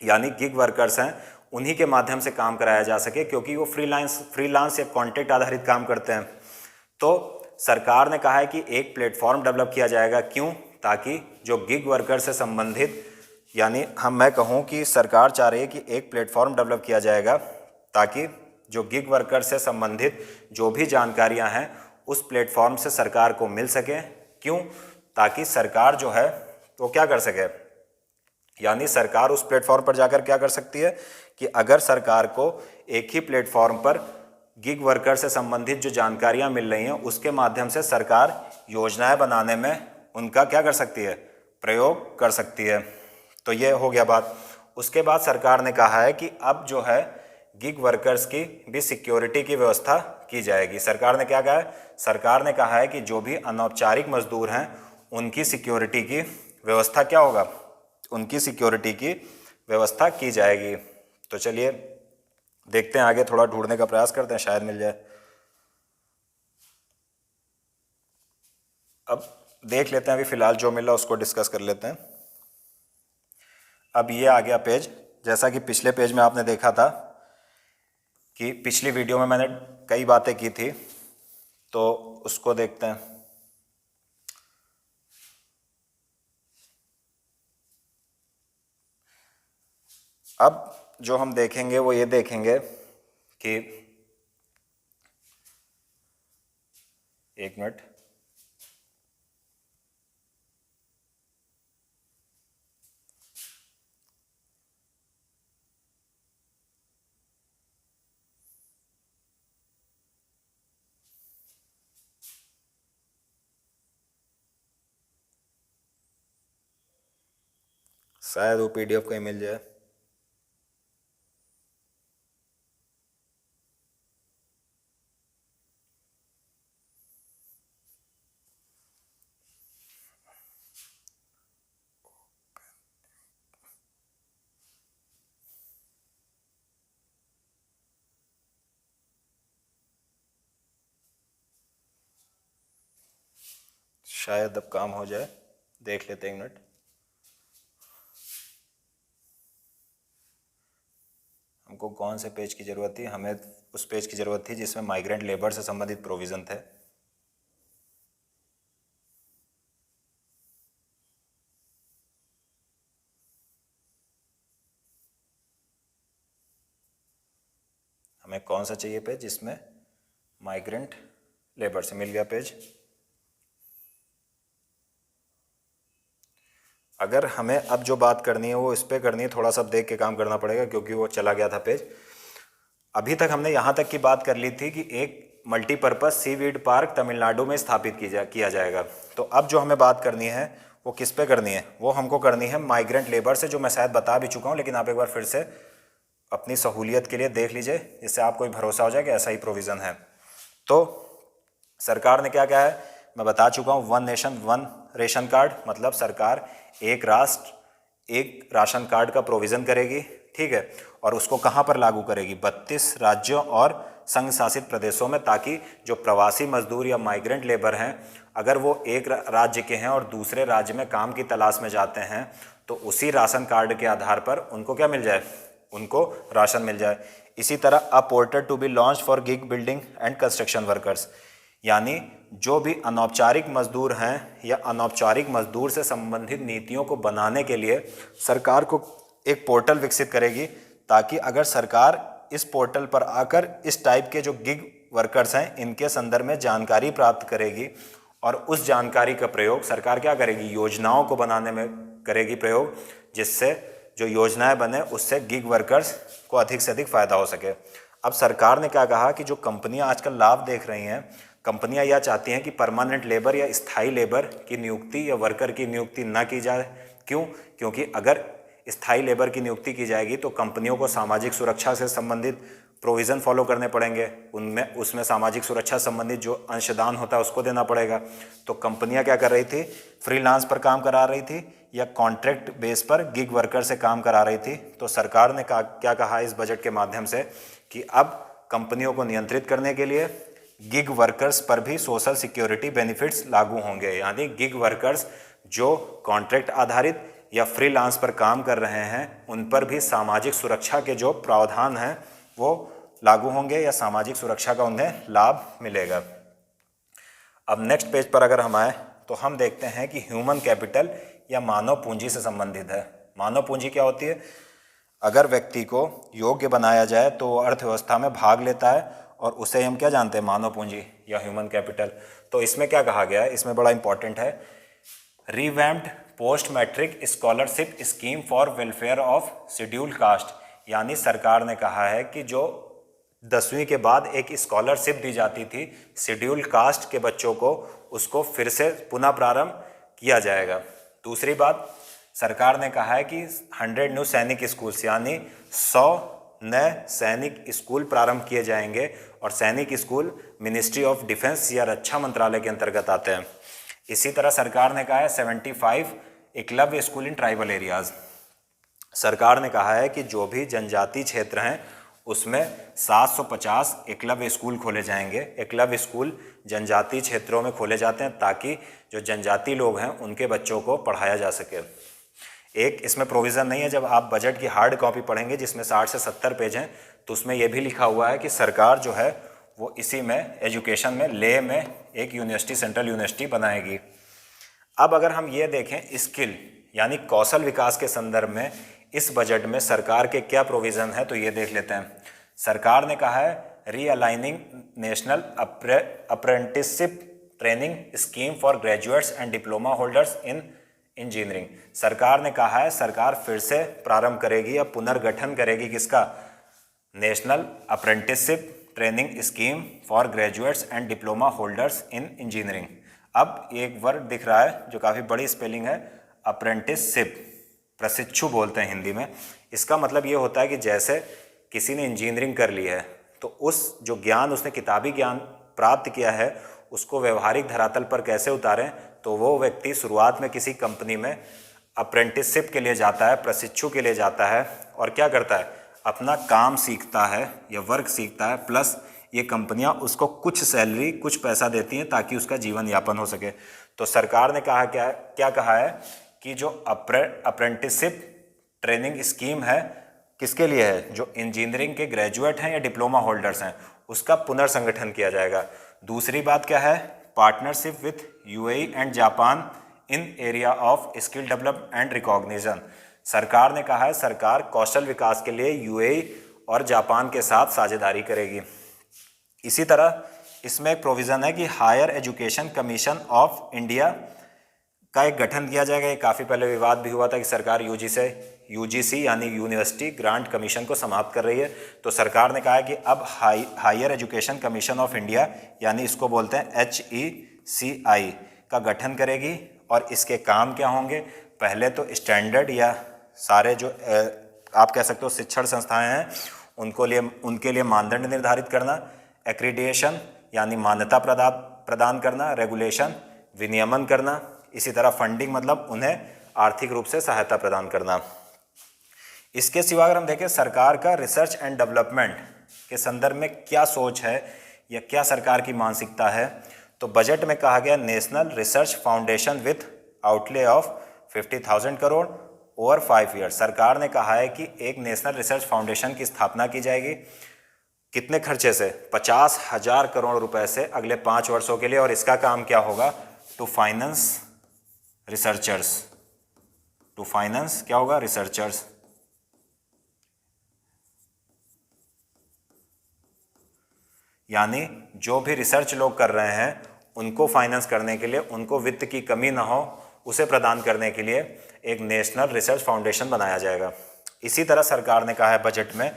यानी गिग वर्कर्स हैं, उन्हीं के माध्यम से काम कराया जा सके, क्योंकि वो फ्रीलांस या कॉन्ट्रैक्ट आधारित काम करते हैं। तो सरकार ने कहा है कि एक प्लेटफॉर्म डेवलप किया जाएगा। क्यों? ताकि जो गिग वर्कर से संबंधित, यानी मैं कहूँ कि सरकार चाह रही है कि एक प्लेटफॉर्म डेवलप किया जाएगा ताकि जो गिग वर्कर से संबंधित जो भी जानकारियाँ हैं उस प्लेटफॉर्म से सरकार को मिल सकें। क्यों? ताकि सरकार जो है तो क्या कर सके, यानी सरकार उस प्लेटफॉर्म पर जाकर क्या कर सकती है कि अगर सरकार को एक ही प्लेटफॉर्म पर गिग वर्कर से संबंधित जो जानकारियां मिल रही हैं उसके माध्यम से सरकार योजनाएं बनाने में उनका क्या कर सकती है? प्रयोग कर सकती है। तो ये हो गया बात। उसके बाद सरकार ने कहा है कि अब जो है गिग वर्कर्स की भी सिक्योरिटी की व्यवस्था की जाएगी। सरकार ने क्या कहा है? सरकार ने कहा है कि जो भी अनौपचारिक मजदूर हैं उनकी सिक्योरिटी की व्यवस्था क्या होगा? उनकी सिक्योरिटी की व्यवस्था की जाएगी। तो चलिए देखते हैं आगे, थोड़ा ढूंढने का प्रयास करते हैं, शायद मिल जाए। अब देख लेते हैं, अभी फ़िलहाल जो मिला उसको डिस्कस कर लेते हैं। अब ये आ गया पेज, जैसा कि पिछले पेज में आपने देखा था कि पिछली वीडियो में मैंने कई बातें की थी, तो उसको देखते हैं। अब जो हम देखेंगे वो ये देखेंगे कि एक मिनट, शायद वो PDF कहीं मिल जाए। शायद अब काम हो जाए, देख लेते हैं, एक मिनट। हमको कौन से पेज की ज़रूरत थी? हमें उस पेज की ज़रूरत थी जिसमें माइग्रेंट लेबर से संबंधित प्रोविज़न थे। हमें कौन सा चाहिए पेज जिसमें माइग्रेंट लेबर से? मिल गया पेज। अगर हमें अब जो बात करनी है वो इस पर करनी है, थोड़ा सा देख के काम करना पड़ेगा क्योंकि वो चला गया था पेज। अभी तक हमने यहाँ तक की बात कर ली थी कि एक मल्टीपर्पज़ सीवीड पार्क तमिलनाडु में स्थापित किया जाएगा। तो अब जो हमें बात करनी है वो किस पे करनी है? वो हमको करनी है माइग्रेंट लेबर से, जो मैं शायद बता भी चुका हूँ, लेकिन आप एक बार फिर से अपनी सहूलियत के लिए देख लीजिए, जिससे आपको भी भरोसा हो जाए कि ऐसा ही प्रोविज़न है। तो सरकार ने क्या कहा है मैं बता चुका हूँ, 1 नेशन 1 रेशन कार्ड, मतलब सरकार एक राष्ट्र एक राशन कार्ड का प्रोविज़न करेगी, ठीक है। और उसको कहाँ पर लागू करेगी? 32 राज्यों और संघ शासित प्रदेशों में, ताकि जो प्रवासी मजदूर या माइग्रेंट लेबर हैं, अगर वो एक राज्य के हैं और दूसरे राज्य में काम की तलाश में जाते हैं, तो उसी राशन कार्ड के आधार पर उनको क्या मिल जाए? उनको राशन मिल जाए। इसी तरह a portal to be launch for gig building and construction workers, यानी जो भी अनौपचारिक मजदूर हैं या अनौपचारिक मजदूर से संबंधित नीतियों को बनाने के लिए सरकार को एक पोर्टल विकसित करेगी, ताकि अगर सरकार इस पोर्टल पर आकर इस टाइप के जो गिग वर्कर्स हैं इनके संदर्भ में जानकारी प्राप्त करेगी, और उस जानकारी का प्रयोग सरकार क्या करेगी? योजनाओं को बनाने में करेगी प्रयोग, जिससे जो योजनाएं बने उससे गिग वर्कर्स को अधिक से अधिक फ़ायदा हो सके। अब सरकार ने क्या कहा कि जो कंपनियां आजकल लाभ देख रही हैं, कंपनियां यह चाहती हैं कि परमानेंट लेबर या स्थायी लेबर की नियुक्ति या वर्कर की नियुक्ति ना की जाए। क्यों? क्योंकि अगर स्थायी लेबर की नियुक्ति की जाएगी तो कंपनियों को सामाजिक सुरक्षा से संबंधित प्रोविज़न फॉलो करने पड़ेंगे, उसमें सामाजिक सुरक्षा संबंधित जो अंशदान होता है उसको देना पड़ेगा। तो कंपनियां क्या कर रही थी? फ्रीलांस पर काम करा रही थी या कॉन्ट्रैक्ट बेस पर गिग वर्कर से काम करा रही थी। तो सरकार ने क्या कहा इस बजट के माध्यम से कि अब कंपनियों को नियंत्रित करने के लिए गिग वर्कर्स पर भी सोशल सिक्योरिटी बेनिफिट्स लागू होंगे, यानी गिग वर्कर्स जो कॉन्ट्रैक्ट आधारित या फ्रीलांस पर काम कर रहे हैं उन पर भी सामाजिक सुरक्षा के जो प्रावधान हैं वो लागू होंगे या सामाजिक सुरक्षा का उन्हें लाभ मिलेगा। अब नेक्स्ट पेज पर अगर हम आए तो हम देखते हैं कि ह्यूमन कैपिटल या मानव पूंजी से संबंधित है। मानव पूंजी क्या होती है? अगर व्यक्ति को योग्य बनाया जाए तो अर्थव्यवस्था में भाग लेता है, और उसे हम क्या जानते हैं? मानव पूंजी या ह्यूमन कैपिटल। तो इसमें क्या कहा गया है? इसमें बड़ा इंपॉर्टेंट है, revamped post matric scholarship scheme for welfare of scheduled caste, यानी सरकार ने कहा है कि जो 10वीं के बाद एक स्कॉलरशिप दी जाती थी शेड्यूल्ड कास्ट के बच्चों को, उसको फिर से पुनः प्रारंभ किया जाएगा। दूसरी बात, सरकार ने कहा है कि 100 न्यू सैनिक स्कूल्स, यानी 100 नए सैनिक स्कूल प्रारंभ किए जाएंगे, और सैनिक स्कूल मिनिस्ट्री ऑफ डिफेंस या रक्षा मंत्रालय के अंतर्गत आते हैं। इसी तरह सरकार ने कहा है 75 Eklavya school in tribal areas. सरकार ने कहा है कि जो भी जनजातीय क्षेत्र हैं उसमें 750 एकलव्य स्कूल खोले जाएंगे। एकलव्य स्कूल जनजातीय क्षेत्रों में खोले जाते हैं ताकि जो जनजातीय लोग हैं उनके बच्चों को पढ़ाया जा सके। एक इसमें प्रोविज़न नहीं है, जब आप बजट की हार्ड कॉपी पढ़ेंगे जिसमें 60 से 70 पेज हैं तो उसमें यह भी लिखा हुआ है कि सरकार जो है वो इसी में एजुकेशन में लेह में एक यूनिवर्सिटी, सेंट्रल यूनिवर्सिटी बनाएगी। अब अगर हम ये देखें स्किल यानी कौशल विकास के संदर्भ में इस बजट में सरकार के क्या प्रोविज़न है तो ये देख लेते हैं। सरकार ने कहा है realigning national apprenticeship training scheme for graduates and diploma holders in engineering. सरकार ने कहा है सरकार फिर से प्रारंभ करेगी या पुनर्गठन करेगी किसका, national apprenticeship training scheme for graduates and diploma holders in engineering. अब एक वर्ड दिख रहा है जो काफ़ी बड़ी स्पेलिंग है, अप्रेंटिसशिप, प्रशिक्षु बोलते हैं हिंदी में। इसका मतलब ये होता है कि जैसे किसी ने इंजीनियरिंग कर ली है तो उस जो ज्ञान उसने किताबी ज्ञान प्राप्त किया है उसको व्यवहारिक धरातल पर कैसे उतारें, तो वो व्यक्ति शुरुआत में किसी कंपनी में अप्रेंटिसशिप के लिए जाता है, प्रशिक्षु के लिए जाता है और क्या करता है, अपना काम सीखता है या वर्क सीखता है, प्लस ये कंपनियां उसको कुछ सैलरी, कुछ पैसा देती हैं ताकि उसका जीवन यापन हो सके। तो सरकार ने कहा क्या कहा है कि जो अप्रेंटिसशिप ट्रेनिंग स्कीम है किसके लिए है, जो इंजीनियरिंग के ग्रेजुएट हैं या डिप्लोमा होल्डर्स हैं उसका पुनर्संगठन किया जाएगा। दूसरी बात क्या है, partnership with UAE and Japan in area of skill develop and recognition. सरकार ने कहा है सरकार कौशल विकास के लिए यूएई और जापान के साथ साझेदारी करेगी। इसी तरह इसमें एक प्रोविज़न है कि higher education commission of India का एक गठन किया जाएगा। ये काफ़ी पहले विवाद भी हुआ था कि सरकार यूजीसी यानी यूनिवर्सिटी ग्रांट कमीशन को समाप्त कर रही है। तो सरकार ने कहा है कि अब higher education commission of India यानी इसको बोलते हैं HECI का गठन करेगी। और इसके काम क्या होंगे, पहले तो स्टैंडर्ड या सारे जो आप कह सकते हो शिक्षण संस्थाएं हैं उनके लिए मानदंड निर्धारित करना, एक्रीडिएशन यानी मान्यता प्रदान करना, रेगुलेशन विनियमन करना, इसी तरह फंडिंग मतलब उन्हें आर्थिक रूप से सहायता प्रदान करना। इसके सिवा अगर हम देखें सरकार का रिसर्च एंड डेवलपमेंट के संदर्भ में क्या सोच है या क्या सरकार की मानसिकता है, तो बजट में कहा गया national research foundation with outlay of 50,000 crore over 5 year. सरकार ने कहा है कि एक नेशनल रिसर्च फाउंडेशन की स्थापना की जाएगी। कितने खर्चे से, 50,000 करोड़ रुपए से अगले 5 वर्षों के लिए। और इसका काम क्या होगा, to finance researchers, to finance क्या होगा, रिसर्चर्स। यानी जो भी रिसर्च लोग कर रहे हैं उनको फाइनेंस करने के लिए, उनको वित्त की कमी ना हो उसे प्रदान करने के लिए एक नेशनल रिसर्च फाउंडेशन बनाया जाएगा। इसी तरह सरकार ने कहा है बजट में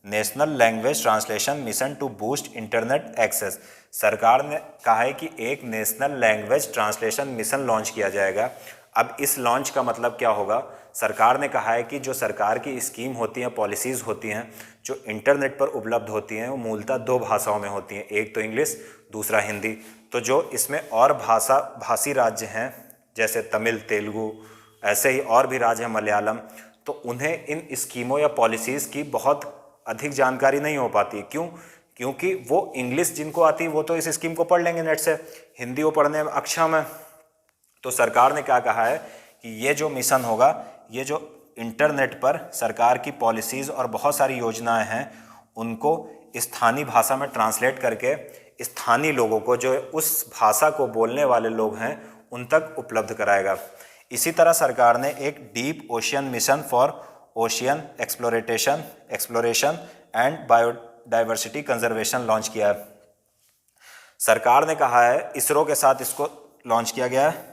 national language translation mission to boost internet access. सरकार ने कहा है कि एक national language translation mission launch किया जाएगा। अब इस लॉन्च का मतलब क्या होगा, सरकार ने कहा है कि जो सरकार की स्कीम होती हैं, पॉलिसीज़ होती हैं जो इंटरनेट पर उपलब्ध होती हैं वो मूलतः 2 भाषाओं में होती हैं, एक तो इंग्लिश, दूसरा हिंदी। तो जो इसमें और भाषी राज्य हैं जैसे तमिल, तेलुगु, ऐसे ही और भी राज्य हैं, मलयालम, तो उन्हें इन स्कीमों या पॉलिसीज़ की बहुत अधिक जानकारी नहीं हो पाती। क्यों? क्योंकि वो इंग्लिश जिनको आती है वो तो इस स्कीम को पढ़ लेंगे नेट से, हिंदी वो पढ़ने में अक्षम है। तो सरकार ने क्या कहा है कि ये जो मिशन होगा, ये जो इंटरनेट पर सरकार की पॉलिसीज़ और बहुत सारी योजनाएं हैं उनको स्थानीय भाषा में ट्रांसलेट करके स्थानीय लोगों को, जो उस भाषा को बोलने वाले लोग हैं, उन तक उपलब्ध कराएगा। इसी तरह सरकार ने एक deep ocean mission for ocean exploration and biodiversity conservation launch किया है। सरकार ने कहा है इसरो के साथ इसको लॉन्च किया गया है।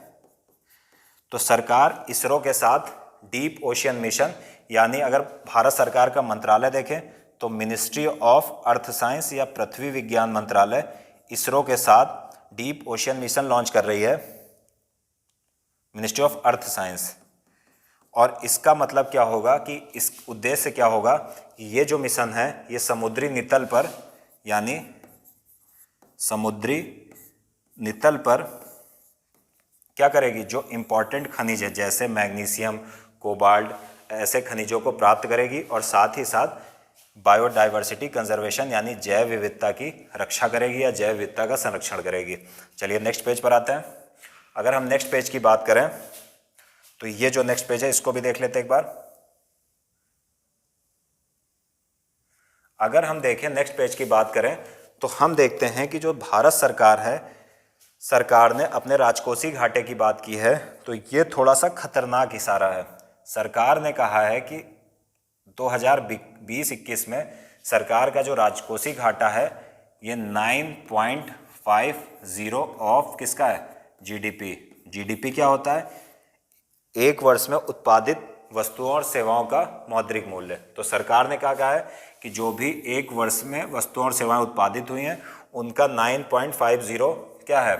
तो सरकार इसरो के साथ डीप ओशियन मिशन, यानी अगर भारत सरकार का मंत्रालय देखें तो मिनिस्ट्री ऑफ अर्थ साइंस या पृथ्वी विज्ञान मंत्रालय इसरो के साथ डीप ओशियन मिशन लॉन्च कर रही है, मिनिस्ट्री ऑफ अर्थ साइंस। और इसका मतलब क्या होगा कि इस उद्देश्य क्या होगा कि ये जो मिशन है ये समुद्री नितल पर, यानी समुद्री नितल पर क्या करेगी, जो इम्पॉर्टेंट खनिज है जैसे मैग्नीशियम, कोबाल्ट, ऐसे खनिजों को प्राप्त करेगी और साथ ही साथ बायोडाइवर्सिटी कंजर्वेशन यानी जैव विविधता की रक्षा करेगी या जैव विविधता का संरक्षण करेगी। चलिए नेक्स्ट पेज पर आते हैं। अगर हम नेक्स्ट पेज की बात करें तो ये जो नेक्स्ट पेज है इसको भी देख लेते हैं एक बार। अगर हम देखें नेक्स्ट पेज की बात करें तो हम देखते हैं कि जो भारत सरकार है, सरकार ने अपने राजकोषीय घाटे की बात की है तो ये थोड़ा सा खतरनाक इशारा है। सरकार ने कहा है कि 2020-21 में सरकार का जो राजकोषीय घाटा है ये 9.50 ऑफ किसका है, जीडीपी। जीडीपी क्या होता है, एक वर्ष में उत्पादित वस्तुओं और सेवाओं का मौद्रिक मूल्य। तो सरकार ने क्या कहा है कि जो भी एक वर्ष में वस्तुओं और सेवाएं उत्पादित हुई हैं उनका 9.50 क्या है,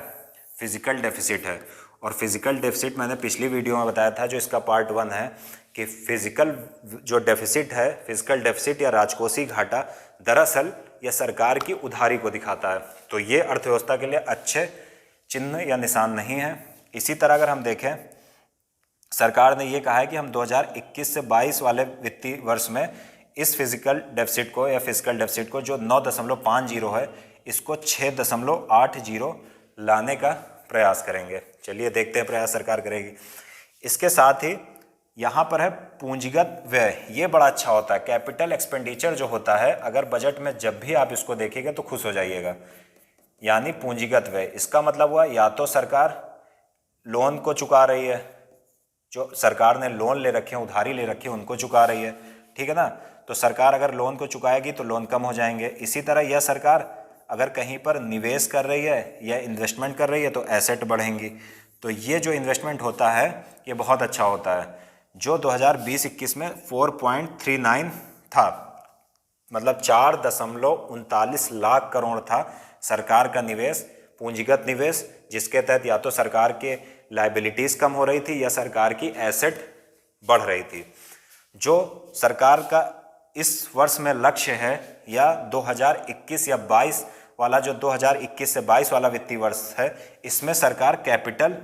फिजिकल डेफिसिट है। और फिजिकल डेफिसिट मैंने पिछली वीडियो में बताया था जो इसका पार्ट 1 है कि फिजिकल जो डेफिसिट है, फिजिकल डेफिसिट या राजकोषीय घाटा दरअसल यह सरकार की उधारी को दिखाता है। तो ये अर्थव्यवस्था के लिए अच्छे चिन्ह या निशान नहीं है। इसी तरह अगर हम देखें, सरकार ने ये कहा है कि हम 2021 से 22 वाले वित्तीय वर्ष में इस फिजिकल डेफिसिट को या फिजिकल डेफिसिट को जो 9.50 है इसको 6.80 लाने का प्रयास करेंगे। चलिए देखते हैं प्रयास सरकार करेगी। इसके साथ ही यहाँ पर है पूंजीगत व्यय, ये बड़ा अच्छा होता है। कैपिटल एक्सपेंडिचर जो होता है, अगर बजट में जब भी आप इसको देखेंगे तो खुश हो जाइएगा। यानी पूंजीगत व्यय, इसका मतलब हुआ या तो सरकार लोन को चुका रही है, जो सरकार ने लोन ले रखे हैं, उधारी ले रखी है, उनको चुका रही है, ठीक है ना। तो सरकार अगर लोन को चुकाएगी तो लोन कम हो जाएंगे। इसी तरह यह सरकार अगर कहीं पर निवेश कर रही है या इन्वेस्टमेंट कर रही है तो एसेट बढ़ेंगी। तो ये जो इन्वेस्टमेंट होता है ये बहुत अच्छा होता है। जो 2020-21 में 4.39 था, मतलब 4.39 लाख करोड़ था सरकार का निवेश, पूंजीगत निवेश, जिसके तहत या तो सरकार के लायबिलिटीज़ कम हो रही थी या सरकार की एसेट बढ़ रही थी। जो सरकार का इस वर्ष में लक्ष्य है या 2021 या 22 वाला, जो 2021 से 22 वाला वित्तीय वर्ष है, इसमें सरकार कैपिटल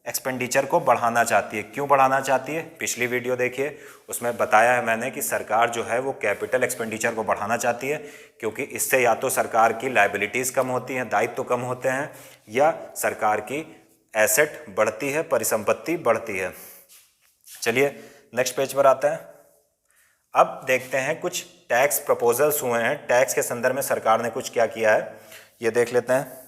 एक्सपेंडिचर को बढ़ाना चाहती है। क्यों बढ़ाना चाहती है, पिछली वीडियो देखिए, उसमें बताया है मैंने कि सरकार जो है वो कैपिटल एक्सपेंडिचर को बढ़ाना चाहती है क्योंकि इससे या तो सरकार की लायबिलिटीज़ कम होती हैं, दायित्व कम होते हैं, या सरकार की एसेट बढ़ती है, परिसंपत्ति बढ़ती है। चलिए नेक्स्ट पेज पर आते हैं। अब देखते हैं कुछ टैक्स प्रपोजल्स हुए हैं, टैक्स के संदर्भ में सरकार ने कुछ क्या किया है ये देख लेते हैं।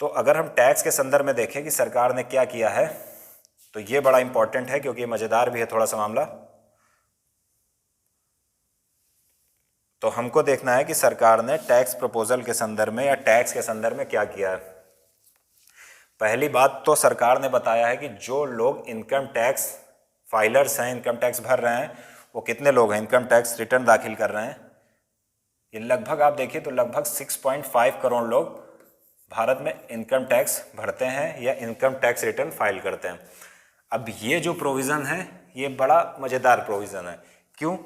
तो अगर हम टैक्स के संदर्भ में देखें कि सरकार ने क्या किया है तो ये बड़ा इंपॉर्टेंट है क्योंकि मजेदार भी है थोड़ा सा मामला। तो हमको देखना है कि सरकार ने टैक्स प्रपोजल के संदर्भ में या टैक्स के संदर्भ में क्या किया है। पहली बात तो सरकार ने बताया है कि जो लोग इनकम टैक्स फाइलर्स हैं, इनकम टैक्स भर रहे हैं, वो कितने लोग हैं, इनकम टैक्स रिटर्न दाखिल कर रहे हैं, ये लगभग आप देखिए तो लगभग 6.5 करोड़ लोग भारत में इनकम टैक्स भरते हैं या इनकम टैक्स रिटर्न फाइल करते हैं। अब ये जो प्रोविज़न है ये बड़ा मज़ेदार प्रोविज़न है। क्यों?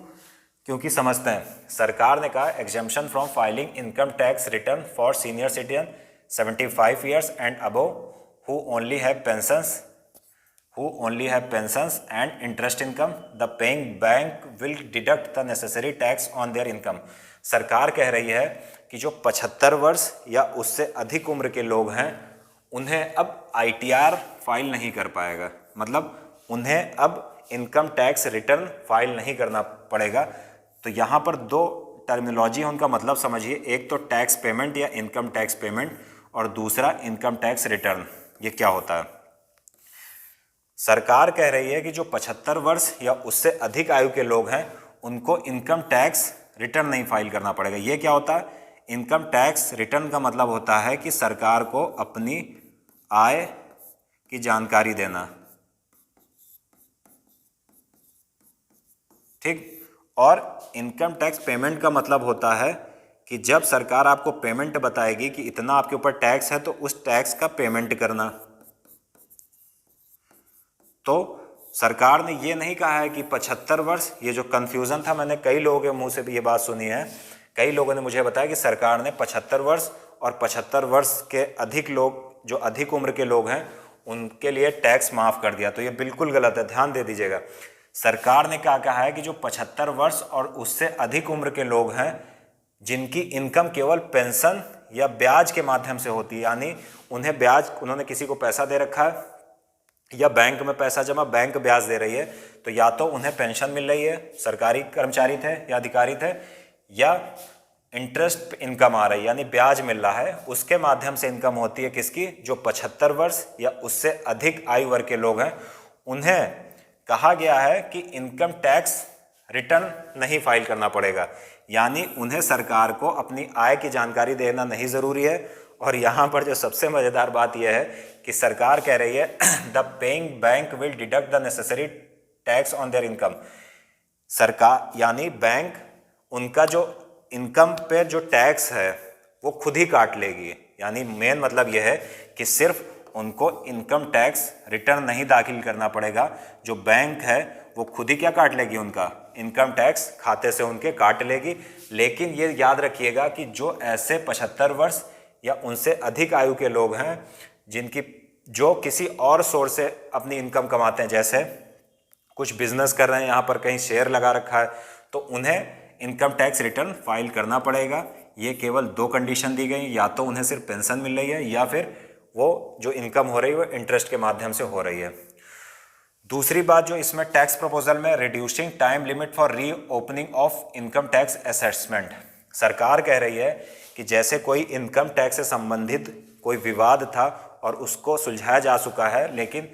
क्योंकि समझते हैं, सरकार ने कहा exemption from filing income tax return for senior citizen 75 years and above who only have pensions and interest income, the paying bank will deduct the necessary tax on their income। सरकार कह रही है कि जो 75 वर्ष या उससे अधिक उम्र के लोग हैं उन्हें अब ITR फाइल नहीं कर पाएगा, मतलब उन्हें अब इनकम टैक्स रिटर्न फाइल नहीं करना पड़ेगा। तो यहाँ पर दो टर्मिनोलॉजी है, उनका मतलब समझिए, एक तो टैक्स पेमेंट या इनकम टैक्स पेमेंट और दूसरा इनकम टैक्स रिटर्न। ये क्या होता है? सरकार कह रही है कि जो 75 वर्ष या उससे अधिक आयु के लोग हैं उनको इनकम टैक्स रिटर्न नहीं फाइल करना पड़ेगा। ये क्या होता है? इनकम टैक्स रिटर्न का मतलब होता है कि सरकार को अपनी आय की जानकारी देना, ठीक। और इनकम टैक्स पेमेंट का मतलब होता है कि जब सरकार आपको पेमेंट बताएगी कि इतना आपके ऊपर टैक्स है तो उस टैक्स का पेमेंट करना। तो सरकार ने ये नहीं कहा है कि 75 वर्ष, ये जो कन्फ्यूज़न था, मैंने कई लोगों के मुंह से भी ये बात सुनी है, कई लोगों ने मुझे बताया कि सरकार ने 75 वर्ष और 75 वर्ष के अधिक लोग, जो अधिक उम्र के लोग हैं, उनके लिए टैक्स माफ़ कर दिया। तो ये बिल्कुल गलत है, ध्यान दे दीजिएगा। सरकार ने क्या कहा है कि जो 75 वर्ष और उससे अधिक उम्र के लोग हैं जिनकी इनकम केवल पेंशन या ब्याज के माध्यम से होती है, यानी उन्हें ब्याज, उन्होंने किसी को पैसा दे रखा है या बैंक में पैसा जमा, बैंक ब्याज दे रही है, तो या तो उन्हें पेंशन मिल रही है, सरकारी कर्मचारी थे या अधिकारी थे, या इंटरेस्ट इनकम आ रही है यानी ब्याज मिल रहा है, उसके माध्यम से इनकम होती है किसकी, जो 75 वर्ष या उससे अधिक आयु वर्ग के लोग हैं। उन्हें कहा गया है कि इनकम टैक्स रिटर्न नहीं फाइल करना पड़ेगा, यानी उन्हें सरकार को अपनी आय की जानकारी देना नहीं ज़रूरी है। और यहाँ पर जो सबसे मज़ेदार बात यह है कि सरकार कह रही है the paying bank will deduct the necessary tax on their income. सरकार यानी बैंक उनका जो इनकम पे जो टैक्स है वो खुद ही काट लेगी, यानी मेन मतलब यह है कि सिर्फ उनको इनकम टैक्स रिटर्न नहीं दाखिल करना पड़ेगा, जो बैंक है वो खुद ही क्या काट लेगी, उनका इनकम टैक्स खाते से उनके काट लेगी। लेकिन ये याद रखिएगा कि जो ऐसे 75 वर्ष या उनसे अधिक आयु के लोग हैं जिनकी जो किसी और सोर्स से अपनी इनकम कमाते हैं, जैसे कुछ बिजनेस कर रहे हैं, यहाँ पर कहीं शेयर लगा रखा है, तो उन्हें इनकम टैक्स रिटर्न फाइल करना पड़ेगा। ये केवल 2 कंडीशन दी गई, या तो उन्हें सिर्फ पेंशन मिल रही है या फिर वो जो इनकम हो रही है वो इंटरेस्ट के माध्यम से हो रही है। दूसरी बात जो इसमें टैक्स प्रपोजल में, रिड्यूसिंग टाइम लिमिट फॉर री opening of income tax assessment. सरकार कह रही है कि जैसे कोई इनकम टैक्स से संबंधित कोई विवाद था और उसको सुलझाया जा चुका है, लेकिन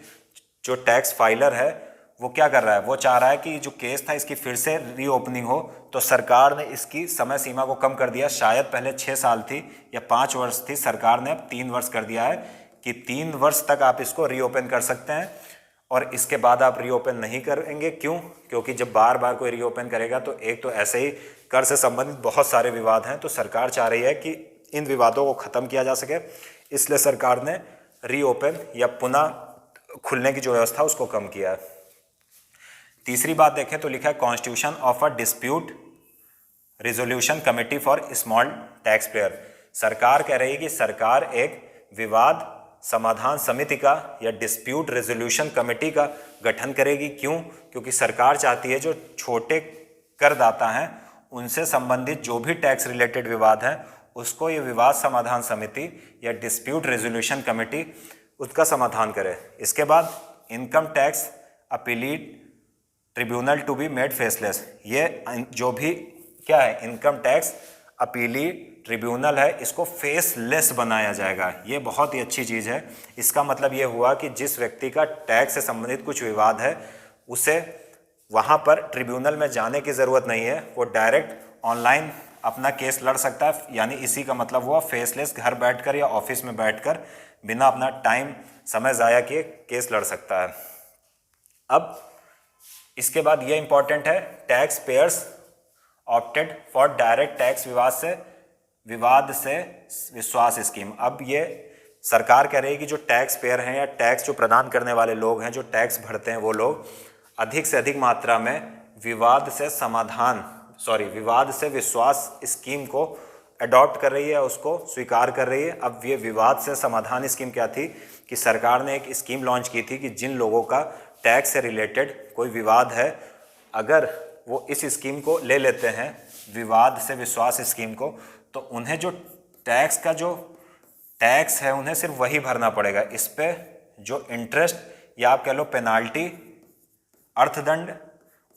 जो टैक्स फाइलर है वो क्या कर रहा है, वो चाह रहा है कि जो केस था इसकी फिर से रीओपनिंग हो, तो सरकार ने इसकी समय सीमा को कम कर दिया। शायद पहले 6 साल थी या 5 वर्ष थी, सरकार ने अब 3 वर्ष कर दिया है कि 3 वर्ष तक आप इसको रीओपन कर सकते हैं और इसके बाद आप रीओपन नहीं करेंगे। क्यों? क्योंकि जब बार बार कोई रीओपन करेगा तो एक तो ऐसे ही कर से संबंधित बहुत सारे विवाद हैं, तो सरकार चाह रही है कि इन विवादों को ख़त्म किया जा सके, इसलिए सरकार ने रीओपन या पुनः खुलने की जो व्यवस्था उसको कम किया है। तीसरी बात देखें तो लिखा है constitution of a dispute resolution committee for small tax payer. सरकार कह रही है कि सरकार एक विवाद समाधान समिति का या डिस्प्यूट रेजोल्यूशन कमेटी का गठन करेगी। क्यों? क्योंकि सरकार चाहती है जो छोटे करदाता हैं उनसे संबंधित जो भी टैक्स रिलेटेड विवाद हैं उसको ये विवाद समाधान समिति या डिस्प्यूट रेजोल्यूशन कमेटी उसका समाधान करे। इसके बाद income tax appellate tribunal to be made faceless. ये जो भी क्या है, इनकम टैक्स अपीली ट्रिब्यूनल है, इसको फेसलेस बनाया जाएगा। ये बहुत ही अच्छी चीज़ है। इसका मतलब ये हुआ कि जिस व्यक्ति का टैक्स से संबंधित कुछ विवाद है उसे वहाँ पर ट्रिब्यूनल में जाने की ज़रूरत नहीं है, वो डायरेक्ट ऑनलाइन अपना केस लड़ सकता है। यानी इसी का मतलब हुआ फेसलेस, घर बैठकर या ऑफिस में बैठकर बिना अपना टाइम समय ज़ाया किए केस लड़ सकता है। अब इसके बाद ये इंपॉर्टेंट है, tax payers opted for direct tax विवाद से विश्वास स्कीम। अब ये सरकार कह रही है कि जो टैक्स पेयर हैं या टैक्स जो प्रदान करने वाले लोग हैं, जो टैक्स भरते हैं, वो लोग अधिक से अधिक मात्रा में विवाद से विश्वास स्कीम को अडॉप्ट कर रही है, उसको स्वीकार कर रही है। अब ये विवाद से समाधान स्कीम क्या थी कि सरकार ने एक स्कीम लॉन्च की थी कि जिन लोगों का टैक्स से रिलेटेड कोई विवाद है, अगर वो इस स्कीम को ले लेते हैं, विवाद से विश्वास स्कीम को, तो उन्हें जो टैक्स का जो टैक्स है उन्हें सिर्फ वही भरना पड़ेगा। इस पे जो इंटरेस्ट या आप कह लो पेनाल्टी, अर्थदंड,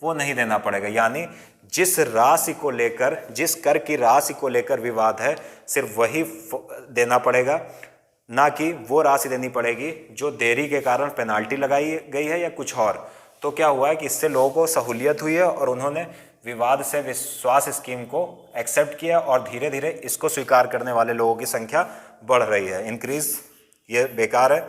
वो नहीं देना पड़ेगा। यानी जिस राशि को लेकर, जिस कर की राशि को लेकर विवाद है, सिर्फ वही देना पड़ेगा, ना कि वो राशि देनी पड़ेगी जो देरी के कारण पेनाल्टी लगाई गई है या कुछ और। तो क्या हुआ है कि इससे लोगों को सहूलियत हुई है और उन्होंने विवाद से विश्वास स्कीम को एक्सेप्ट किया और धीरे धीरे इसको स्वीकार करने वाले लोगों की संख्या बढ़ रही है। इंक्रीज, ये बेकार है,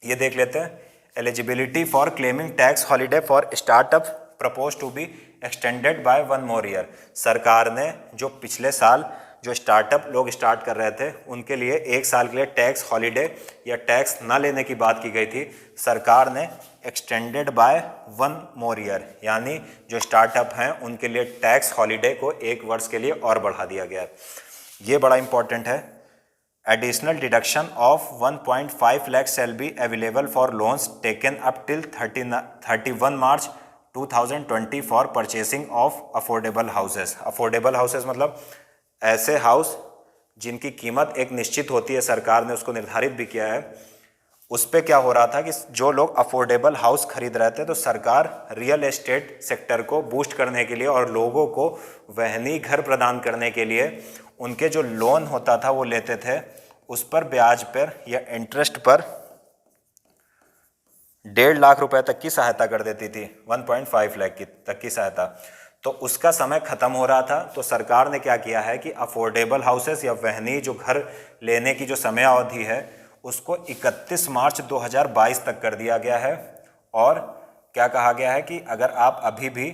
ये देख लेते हैं। Eligibility for claiming tax holiday for startup propose to be extended by 1 more year। सरकार ने जो पिछले साल जो स्टार्टअप लोग स्टार्ट कर रहे थे उनके लिए 1 साल के लिए टैक्स हॉलीडे या टैक्स ना लेने की बात की गई थी, सरकार ने एक्सटेंडेड बाय 1 more year, यानी जो स्टार्टअप हैं उनके लिए टैक्स हॉलीडे को 1 वर्ष के लिए और बढ़ा दिया गया है। ये बड़ा इंपॉर्टेंट है। additional deduction of 1.5 lakh shall be available for loans taken up till 31 March 2020 for purchasing of affordable houses। Affordable houses मतलब ऐसे हाउस जिनकी कीमत एक निश्चित होती है, सरकार ने उसको निर्धारित भी किया है। उस पर क्या हो रहा था कि जो लोग अफोर्डेबल हाउस खरीद रहे थे तो सरकार रियल एस्टेट सेक्टर को बूस्ट करने के लिए और लोगों को वहनी घर प्रदान करने के लिए उनके जो लोन होता था वो लेते थे, उस पर ब्याज पर या इंटरेस्ट पर 1.5 लाख रुपए तक की सहायता कर देती थी, 1.5 लाख की तक की सहायता। तो उसका समय खत्म हो रहा था, तो सरकार ने क्या किया है कि अफोर्डेबल हाउसेस या वहनी जो घर लेने की जो समय अवधि है उसको 31 मार्च 2022 तक कर दिया गया है। और क्या कहा गया है कि अगर आप अभी भी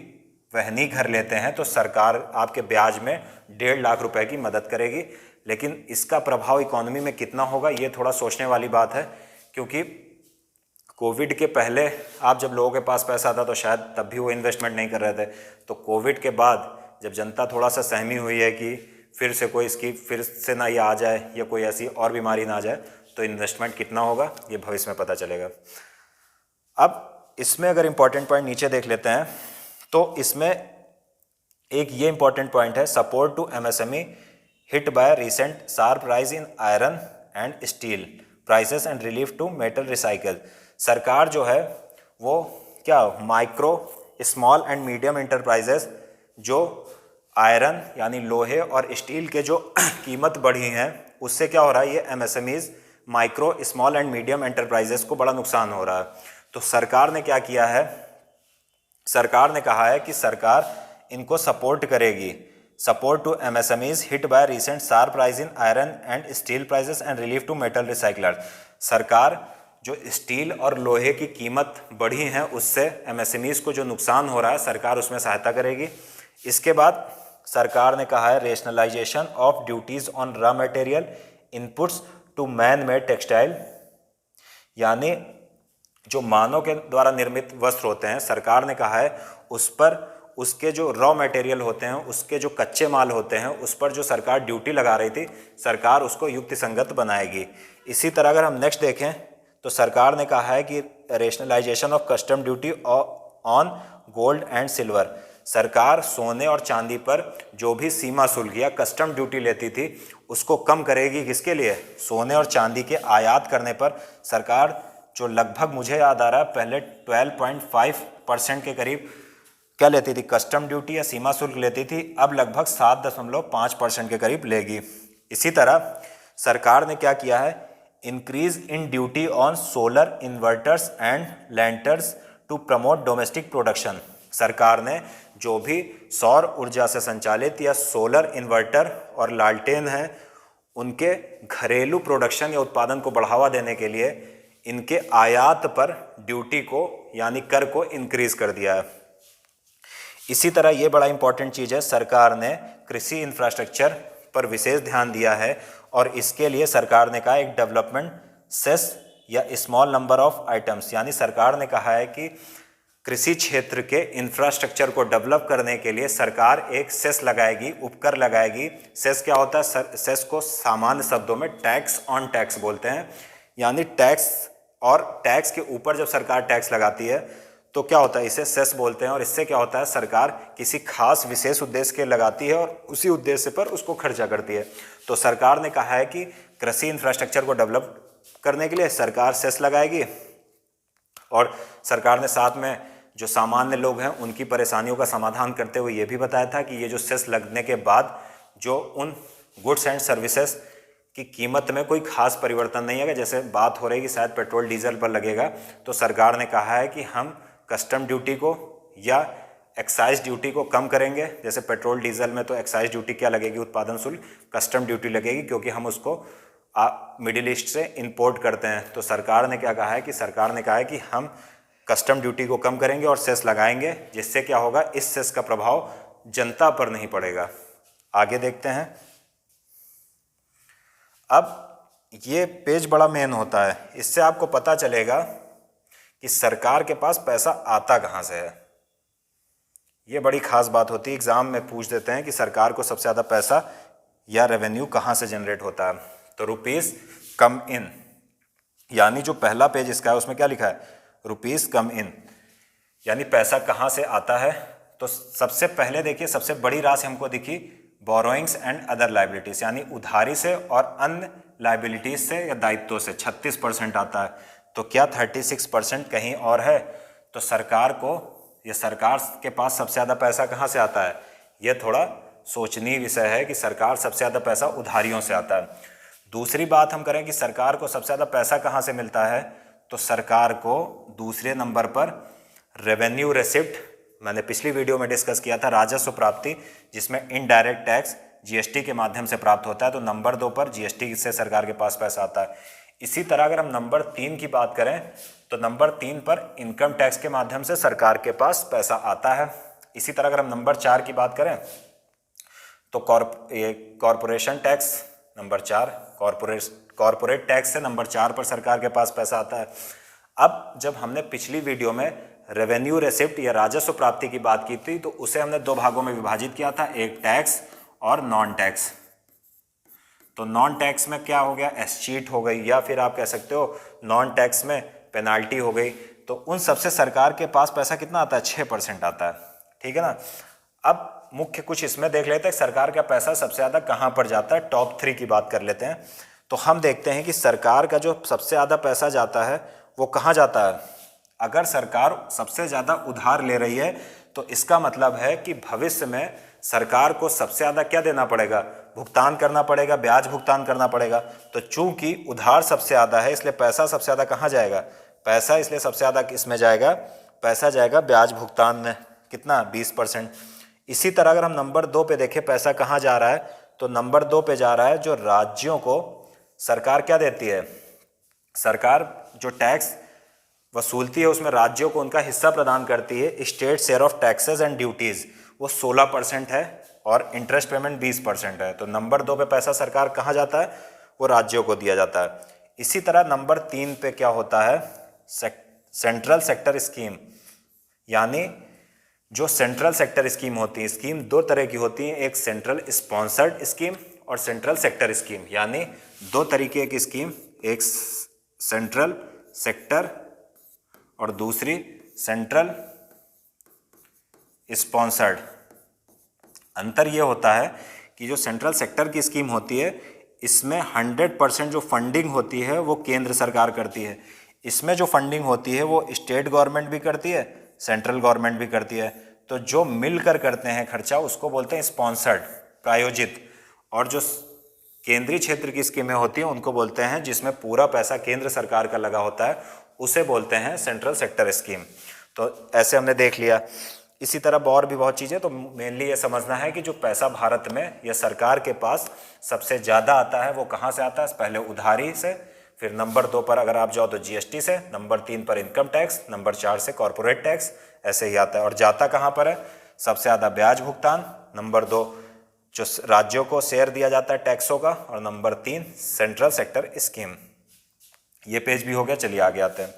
वहनी घर लेते हैं तो सरकार आपके ब्याज में 1.5 लाख रुपए की मदद करेगी। लेकिन इसका प्रभाव इकोनॉमी में कितना होगा ये थोड़ा सोचने वाली बात है, क्योंकि कोविड के पहले आप जब लोगों के पास पैसा था तो शायद तब भी वो इन्वेस्टमेंट नहीं कर रहे थे। तो कोविड के बाद जब जनता थोड़ा सा सहमी हुई है कि फिर से ना ये आ जाए या कोई ऐसी और बीमारी ना आ जाए, तो इन्वेस्टमेंट कितना होगा ये भविष्य में पता चलेगा। अब इसमें अगर इम्पोर्टेंट पॉइंट नीचे देख लेते हैं तो इसमें एक ये इम्पोर्टेंट पॉइंट है, support to MSME hit by recent sharp rise in iron and steel prices and relief to metal recycle. सरकार जो है वो क्या micro small and medium enterprises जो आयरन यानी लोहे और स्टील के जो कीमत बढ़ी हैं उससे क्या हो रहा है, ये MSMEs micro small and medium enterprises को बड़ा नुकसान हो रहा है। तो सरकार ने क्या किया है, सरकार ने कहा है कि सरकार इनको सपोर्ट करेगी। Support to MSMEs hit by recent sharp rise in iron and steel prices and relief to metal recycler. सरकार जो स्टील और लोहे की कीमत बढ़ी है उससे एमएसएमईज को जो नुकसान हो रहा है सरकार उसमें सहायता करेगी। इसके बाद सरकार ने कहा है rationalisation of duties on raw material inputs to man made textile, यानी जो मानव के द्वारा निर्मित वस्त्र होते हैं, सरकार ने कहा है उस पर उसके जो रॉ मटेरियल होते हैं, उसके जो कच्चे माल होते हैं, उस पर जो सरकार ड्यूटी लगा रही थी सरकार उसको युक्तिसंगत बनाएगी। इसी तरह अगर हम नेक्स्ट देखें तो सरकार ने कहा है कि rationalisation of custom duty on gold and silver. सरकार सोने और चांदी पर जो भी सीमा शुल्क या कस्टम ड्यूटी लेती थी उसको कम करेगी। किसके लिए? सोने और चांदी के आयात करने पर सरकार जो लगभग मुझे याद आ रहा है पहले 12.5% के करीब क्या लेती थी, कस्टम ड्यूटी या सीमा शुल्क लेती थी, अब लगभग 7.5% के करीब लेगी। इसी तरह सरकार ने क्या किया है, increase in duty on solar inverters and lanterns to promote domestic production. सरकार ने जो भी सौर ऊर्जा से संचालित या सोलर इन्वर्टर और लालटेन हैं उनके घरेलू प्रोडक्शन या उत्पादन को बढ़ावा देने के लिए इनके आयात पर ड्यूटी को यानी कर को इंक्रीज कर दिया है। इसी तरह ये बड़ा इंपॉर्टेंट चीज़ है, सरकार ने कृषि इंफ्रास्ट्रक्चर पर विशेष ध्यान दिया है और इसके लिए सरकार ने कहा एक डेवलपमेंट सेस या स्मॉल नंबर ऑफ आइटम्स, यानी सरकार ने कहा है कि कृषि क्षेत्र के इंफ्रास्ट्रक्चर को डेवलप करने के लिए सरकार एक सेस लगाएगी, उपकर लगाएगी। सेस क्या होता है? सेस को सामान्य शब्दों में टैक्स ऑन टैक्स बोलते हैं, यानी टैक्स और टैक्स के ऊपर जब सरकार टैक्स लगाती है तो क्या होता है, इसे सेस बोलते हैं। और इससे क्या होता है, सरकार किसी खास विशेष उद्देश्य के लगाती है और उसी उद्देश्य पर उसको खर्चा करती है। तो सरकार ने कहा है कि कृषि इंफ्रास्ट्रक्चर को डेवलप करने के लिए सरकार सेस लगाएगी और सरकार ने साथ में जो सामान्य लोग हैं उनकी परेशानियों का समाधान करते हुए ये भी बताया था कि ये जो सेस लगने के बाद जो उन गुड्स एंड सर्विसेज की कीमत में कोई खास परिवर्तन नहीं आएगा। जैसे बात हो रही है कि शायद पेट्रोल डीजल पर लगेगा, तो सरकार ने कहा है कि हम कस्टम ड्यूटी को या एक्साइज ड्यूटी को कम करेंगे। जैसे पेट्रोल डीजल में तो एक्साइज ड्यूटी क्या लगेगी, उत्पादन शुल्क, कस्टम ड्यूटी लगेगी क्योंकि हम उसको मिडिल ईस्ट से इंपोर्ट करते हैं। तो सरकार ने क्या कहा है कि सरकार ने कहा है कि हम कस्टम ड्यूटी को कम करेंगे और सेस लगाएंगे, जिससे क्या होगा, इस सेस का प्रभाव जनता पर नहीं पड़ेगा। आगे देखते हैं। अब ये पेज बड़ा मेन होता है, इससे आपको पता चलेगा कि सरकार के पास पैसा आता कहाँ से है। ये बड़ी खास बात होती है, एग्जाम में पूछ देते हैं कि सरकार को सबसे ज़्यादा पैसा या रेवेन्यू कहाँ से जनरेट होता है। तो रुपीस कम इन, यानी जो पहला पेज इसका है उसमें क्या लिखा है, रुपीस कम इन, यानी पैसा कहाँ से आता है। तो सबसे पहले देखिए सबसे बड़ी राशि हमको दिखी बोरोइंग्स एंड अदर लाइबिलिटीज, यानी उधारी से और अन्य लाइबिलिटीज से या दायित्वों से 36% आता है। तो क्या 36% कहीं और है? तो सरकार को या सरकार के पास सबसे ज़्यादा पैसा कहाँ से आता है, यह थोड़ा सोचनीय विषय है कि सरकार सबसे ज़्यादा पैसा उधारियों से आता है। दूसरी बात हम करें कि सरकार को सबसे ज़्यादा पैसा कहाँ से मिलता है, तो सरकार को दूसरे नंबर पर रेवेन्यू रेसिप्ट, मैंने पिछली वीडियो में डिस्कस किया था, राजस्व प्राप्ति, जिसमें इनडायरेक्ट टैक्स जीएसटी के माध्यम से प्राप्त होता है। तो नंबर 2 पर जीएसटी से सरकार के पास पैसा आता है। इसी तरह अगर हम नंबर 3 की बात करें तो नंबर 3 पर इनकम टैक्स के माध्यम से सरकार के पास पैसा आता है। इसी तरह अगर हम नंबर 4 की बात करें तो corporation tax number 4, corporate tax से नंबर 4 पर सरकार के पास पैसा आता है। अब जब हमने पिछली वीडियो में रेवेन्यू रेसिप्ट या राजस्व प्राप्ति की बात की थी तो उसे हमने 2 भागों में विभाजित किया था, एक टैक्स और नॉन टैक्स। तो नॉन टैक्स में क्या हो गया, एस्चीट हो गई, या फिर आप कह सकते हो नॉन टैक्स में पेनाल्टी हो गई। तो उन सबसे सरकार के पास पैसा कितना आता है, 6% आता है, ठीक है ना। अब मुख्य कुछ इसमें देख लेते हैं सरकार का पैसा सबसे ज़्यादा कहाँ पर जाता है। टॉप 3 की बात कर लेते हैं। तो हम देखते हैं कि सरकार का जो सबसे ज़्यादा पैसा जाता है वो कहाँ जाता है। अगर सरकार सबसे ज़्यादा उधार ले रही है तो इसका मतलब है कि भविष्य में सरकार को सबसे ज़्यादा क्या देना पड़ेगा, भुगतान करना पड़ेगा, ब्याज भुगतान करना पड़ेगा। तो चूंकि उधार सबसे ज़्यादा है इसलिए पैसा सबसे ज़्यादा कहाँ जाएगा, पैसा इसलिए सबसे ज़्यादा किस में जाएगा, पैसा जाएगा ब्याज भुगतान में, कितना, 20%। इसी तरह अगर हम नंबर 2 पे देखें पैसा कहाँ जा रहा है, तो नंबर 2 पे जा रहा है जो राज्यों को सरकार क्या देती है, सरकार जो टैक्स वसूलती है उसमें राज्यों को उनका हिस्सा प्रदान करती है। State share of taxes and duties वो 16% है और इंटरेस्ट पेमेंट 20% है। तो नंबर 2 पे पैसा सरकार कहाँ जाता है, वो राज्यों को दिया जाता है। इसी तरह नंबर 3 पे क्या होता है, सेंट्रल सेक्टर स्कीम, यानी जो सेंट्रल सेक्टर स्कीम होती है, स्कीम 2 तरह की होती है, एक सेंट्रल स्पॉन्सर्ड स्कीम और सेंट्रल सेक्टर स्कीम, यानी 2 तरीके की स्कीम, एक सेंट्रल सेक्टर और दूसरी सेंट्रल स्पॉन्सर्ड। अंतर ये होता है कि जो सेंट्रल सेक्टर की स्कीम होती है इसमें 100% जो फंडिंग होती है वो केंद्र सरकार करती है। इसमें जो फंडिंग होती है वो स्टेट गवर्नमेंट भी करती है, सेंट्रल गवर्नमेंट भी करती है। तो जो मिलकर करते हैं खर्चा उसको बोलते हैं स्पॉन्सर्ड, प्रायोजित, और जो केंद्रीय क्षेत्र की स्कीमें होती हैं उनको बोलते हैं जिसमें पूरा पैसा केंद्र सरकार का लगा होता है, उसे बोलते हैं सेंट्रल सेक्टर स्कीम। तो ऐसे हमने देख लिया। इसी तरह और भी बहुत चीज़ें, तो मेनली ये समझना है कि जो पैसा भारत में या सरकार के पास सबसे ज़्यादा आता है वो कहाँ से आता है, पहले उधारी से, फिर नंबर 2 पर अगर आप जाओ तो जीएसटी से, नंबर 3 पर इनकम टैक्स, नंबर 4 से कॉरपोरेट टैक्स, ऐसे ही आता है। और जाता कहाँ पर है, सबसे ज़्यादा ब्याज भुगतान, नंबर 2 जो राज्यों को शेयर दिया जाता है टैक्सों का, और नंबर 3 सेंट्रल सेक्टर स्कीम। ये पेज भी हो गया। चलिए आगे आते हैं।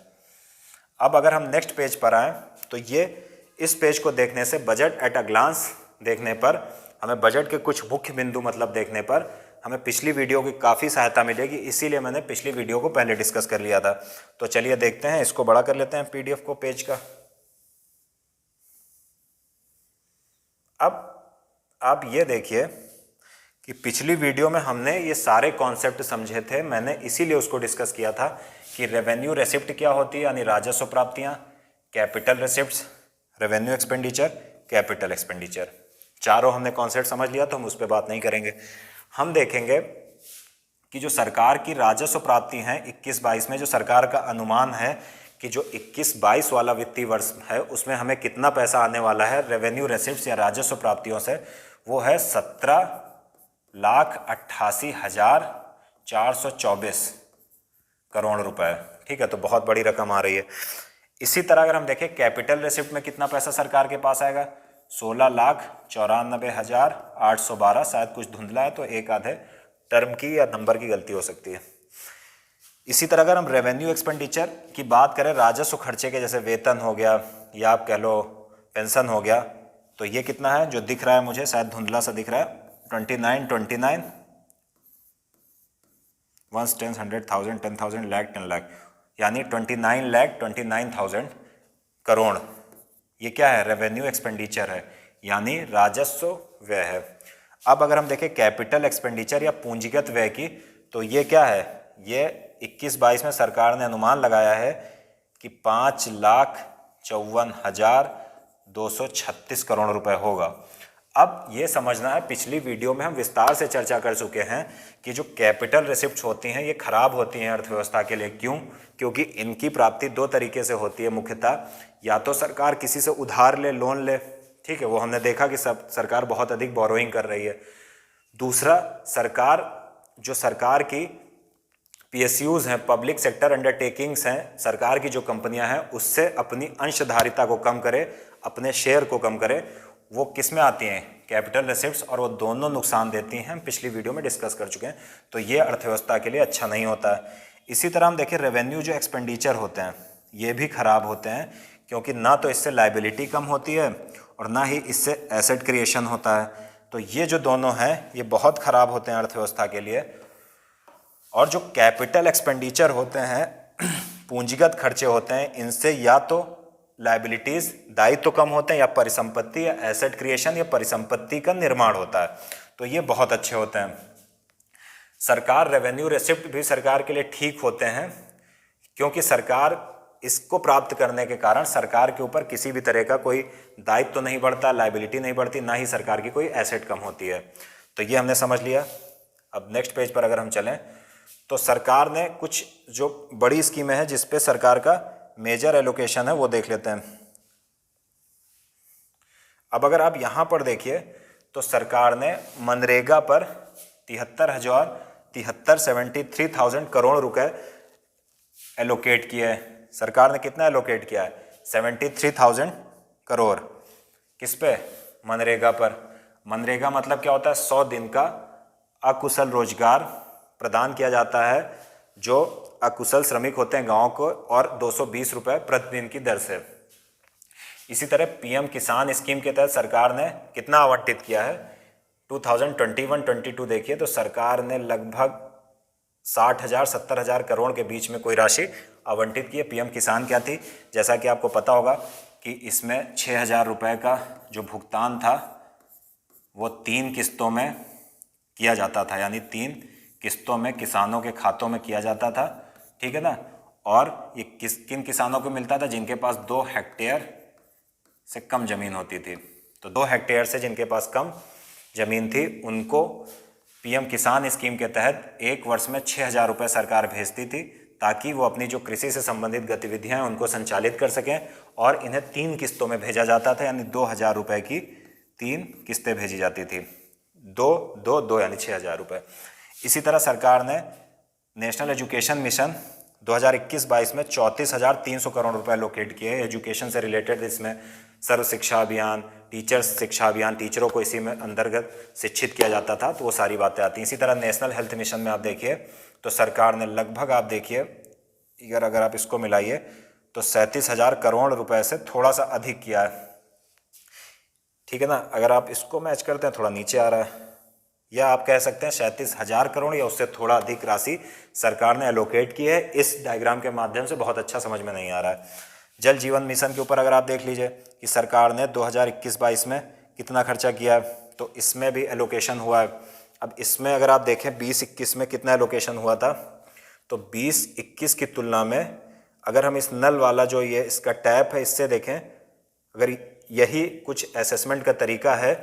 अब अगर हम नेक्स्ट पेज पर आएँ तो ये इस पेज को देखने से बजट एट अ ग्लांस देखने पर हमें बजट के कुछ मुख्य बिंदु मतलब देखने पर हमें पिछली वीडियो की काफ़ी सहायता मिलेगी, इसीलिए मैंने पिछली वीडियो को पहले डिस्कस कर लिया था। तो चलिए देखते हैं, इसको बड़ा कर लेते हैं पीडीएफ को पेज का। अब आप ये देखिए कि पिछली वीडियो में हमने ये सारे कॉन्सेप्ट समझे थे, मैंने इसीलिए उसको डिस्कस किया था कि रेवेन्यू रेसिप्ट क्या होती है, यानी राजस्व प्राप्तियाँ, capital receipts, revenue expenditure, capital expenditure, चारों हमने कॉन्सेप्ट समझ लिया तो हम उस पर बात नहीं करेंगे। हम देखेंगे कि जो सरकार की राजस्व प्राप्ति हैं 21-22 में, जो सरकार का अनुमान है कि जो 21-22 वाला वित्तीय वर्ष है उसमें हमें कितना पैसा आने वाला है रेवेन्यू रेसिप्ट्स या राजस्व प्राप्तियों से, वो है 17,88,424 करोड़ रुपए। ठीक है, तो बहुत बड़ी रकम आ रही है। इसी तरह अगर हम देखें कैपिटल रेसिप्ट में कितना पैसा सरकार के पास आएगा, 16,94,812, शायद कुछ धुंधला है तो एक आधे टर्म की या नंबर की गलती हो सकती है। इसी तरह अगर हम रेवेन्यू एक्सपेंडिचर की बात करें, राजस्व खर्चे के, जैसे वेतन हो गया या आप कह लो पेंशन हो गया, तो ये कितना है, जो दिख रहा है मुझे शायद धुंधला सा दिख रहा है, 2929 1 10 100,000 10,000 लाख 10 लाख यानी 29,29,000 करोड़। ये क्या है? रेवेन्यू एक्सपेंडिचर है, यानी राजस्व व्यय है। अब अगर हम देखें कैपिटल एक्सपेंडिचर या पूंजीगत व्यय की, तो ये क्या है? ये 21-22 में सरकार ने अनुमान लगाया है कि 5,54,236 करोड़ रुपए होगा। अब ये समझना है, पिछली वीडियो में हम विस्तार से चर्चा कर चुके हैं कि जो कैपिटल रिसिप्ट्स होती हैं ये खराब होती हैं अर्थव्यवस्था के लिए। क्यों? क्योंकि इनकी प्राप्ति दो तरीके से होती है मुख्यतः। या तो सरकार किसी से उधार ले, लोन ले, ठीक है, वो हमने देखा कि सरकार बहुत अधिक बोरोइंग कर रही है। दूसरा, सरकार की PSUs हैं, पब्लिक सेक्टर अंडरटेकिंग्स हैं, सरकार की जो कंपनियां हैं उससे अपनी अंशधारिता को कम करे, अपने शेयर को कम करे। वो किस में आती हैं? कैपिटल रिसिप्ट्स, और वो दोनों नुकसान देती हैं, हम पिछली वीडियो में डिस्कस कर चुके हैं। तो ये अर्थव्यवस्था के लिए अच्छा नहीं होता है। इसी तरह हम देखें रेवेन्यू जो एक्सपेंडिचर होते हैं ये भी खराब होते हैं, क्योंकि ना तो इससे लायबिलिटी कम होती है और ना ही इससे एसेट क्रिएशन होता है। तो ये जो दोनों हैं ये बहुत खराब होते हैं अर्थव्यवस्था के लिए। और जो कैपिटल एक्सपेंडिचर होते हैं, पूंजीगत खर्चे होते हैं, इनसे या तो लायबिलिटीज, दायित्व तो कम होते हैं, या परिसंपत्ति या एसेट क्रिएशन या परिसंपत्ति का निर्माण होता है। तो ये बहुत अच्छे होते हैं। सरकार रेवेन्यू रिसिप्ट भी सरकार के लिए ठीक होते हैं, क्योंकि सरकार इसको प्राप्त करने के कारण सरकार के ऊपर किसी भी तरह का कोई दायित्व तो नहीं बढ़ता, लायबिलिटी नहीं बढ़ती, ना ही सरकार की कोई एसेट कम होती है। तो ये हमने समझ लिया। अब नेक्स्ट पेज पर अगर हम चलें तो सरकार ने कुछ जो बड़ी स्कीमें हैं जिस पे सरकार का मेजर एलोकेशन है वो देख लेते हैं। अब अगर आप यहाँ पर देखिए तो सरकार ने मनरेगा पर 73,000 करोड़ रुपए एलोकेट किए हैं। सरकार ने कितना एलोकेट किया है? 73,000 करोड़। किस पे? मनरेगा पर। मनरेगा मतलब क्या होता है? 100 दिन का अकुशल रोजगार प्रदान किया जाता है जो अकुशल श्रमिक होते हैं गाँव को, और 220 रुपये प्रतिदिन की दर से। इसी तरह PM किसान स्कीम के तहत सरकार ने कितना आवंटित किया है? 2021-22 देखिए तो सरकार ने लगभग 60,000-70,000 करोड़ के बीच में कोई राशि आवंटित की है। PM किसान क्या थी? जैसा कि आपको पता होगा कि इसमें 6,000 रुपये का जो भुगतान था वो 3 किस्तों में किया जाता था, यानी 3 किस्तों में किसानों के खातों में किया जाता था, ठीक है ना। और ये किन किसानों को मिलता था? जिनके पास 2 हेक्टेयर से कम ज़मीन होती थी। तो 2 हेक्टेयर से जिनके पास कम ज़मीन थी उनको PM किसान स्कीम के तहत एक वर्ष में 6,000 रुपये सरकार भेजती थी, ताकि वो अपनी जो कृषि से संबंधित गतिविधियां हैं उनको संचालित कर सकें। और इन्हें 3 किस्तों में भेजा जाता था, यानी 2,000 रुपये की 3 किस्तें भेजी जाती थी। 2 यानी 6,000 रुपये। इसी तरह सरकार ने नेशनल एजुकेशन मिशन 2021-22 में 34,300 करोड़ रुपए एलोकेट किए एजुकेशन से रिलेटेड। इसमें सर्व शिक्षा अभियान, टीचर्स शिक्षा अभियान, टीचरों को इसी में अंतर्गत शिक्षित किया जाता था, तो वो सारी बातें आती हैं। इसी तरह नेशनल हेल्थ मिशन में आप देखिए तो सरकार ने लगभग, आप देखिए अगर आप इसको मिलाइए तो 37,000 करोड़ रुपए से थोड़ा सा अधिक किया है, ठीक है ना। अगर आप इसको मैच करते हैं थोड़ा नीचे आ रहा है, या आप कह सकते हैं 37,000 करोड़ या उससे थोड़ा अधिक राशि सरकार ने एलोकेट की है। इस डायग्राम के माध्यम से बहुत अच्छा समझ में नहीं आ रहा है। जल जीवन मिशन के ऊपर अगर आप देख लीजिए कि सरकार ने 2021-22 में कितना खर्चा किया है, तो इसमें भी एलोकेशन हुआ है। अब इसमें अगर आप देखें 20-21 में कितना एलोकेशन हुआ था, तो 20-21 की तुलना में अगर हम इस नल वाला जो ये इसका टैप है इससे देखें, अगर यही कुछ असेसमेंट का तरीका है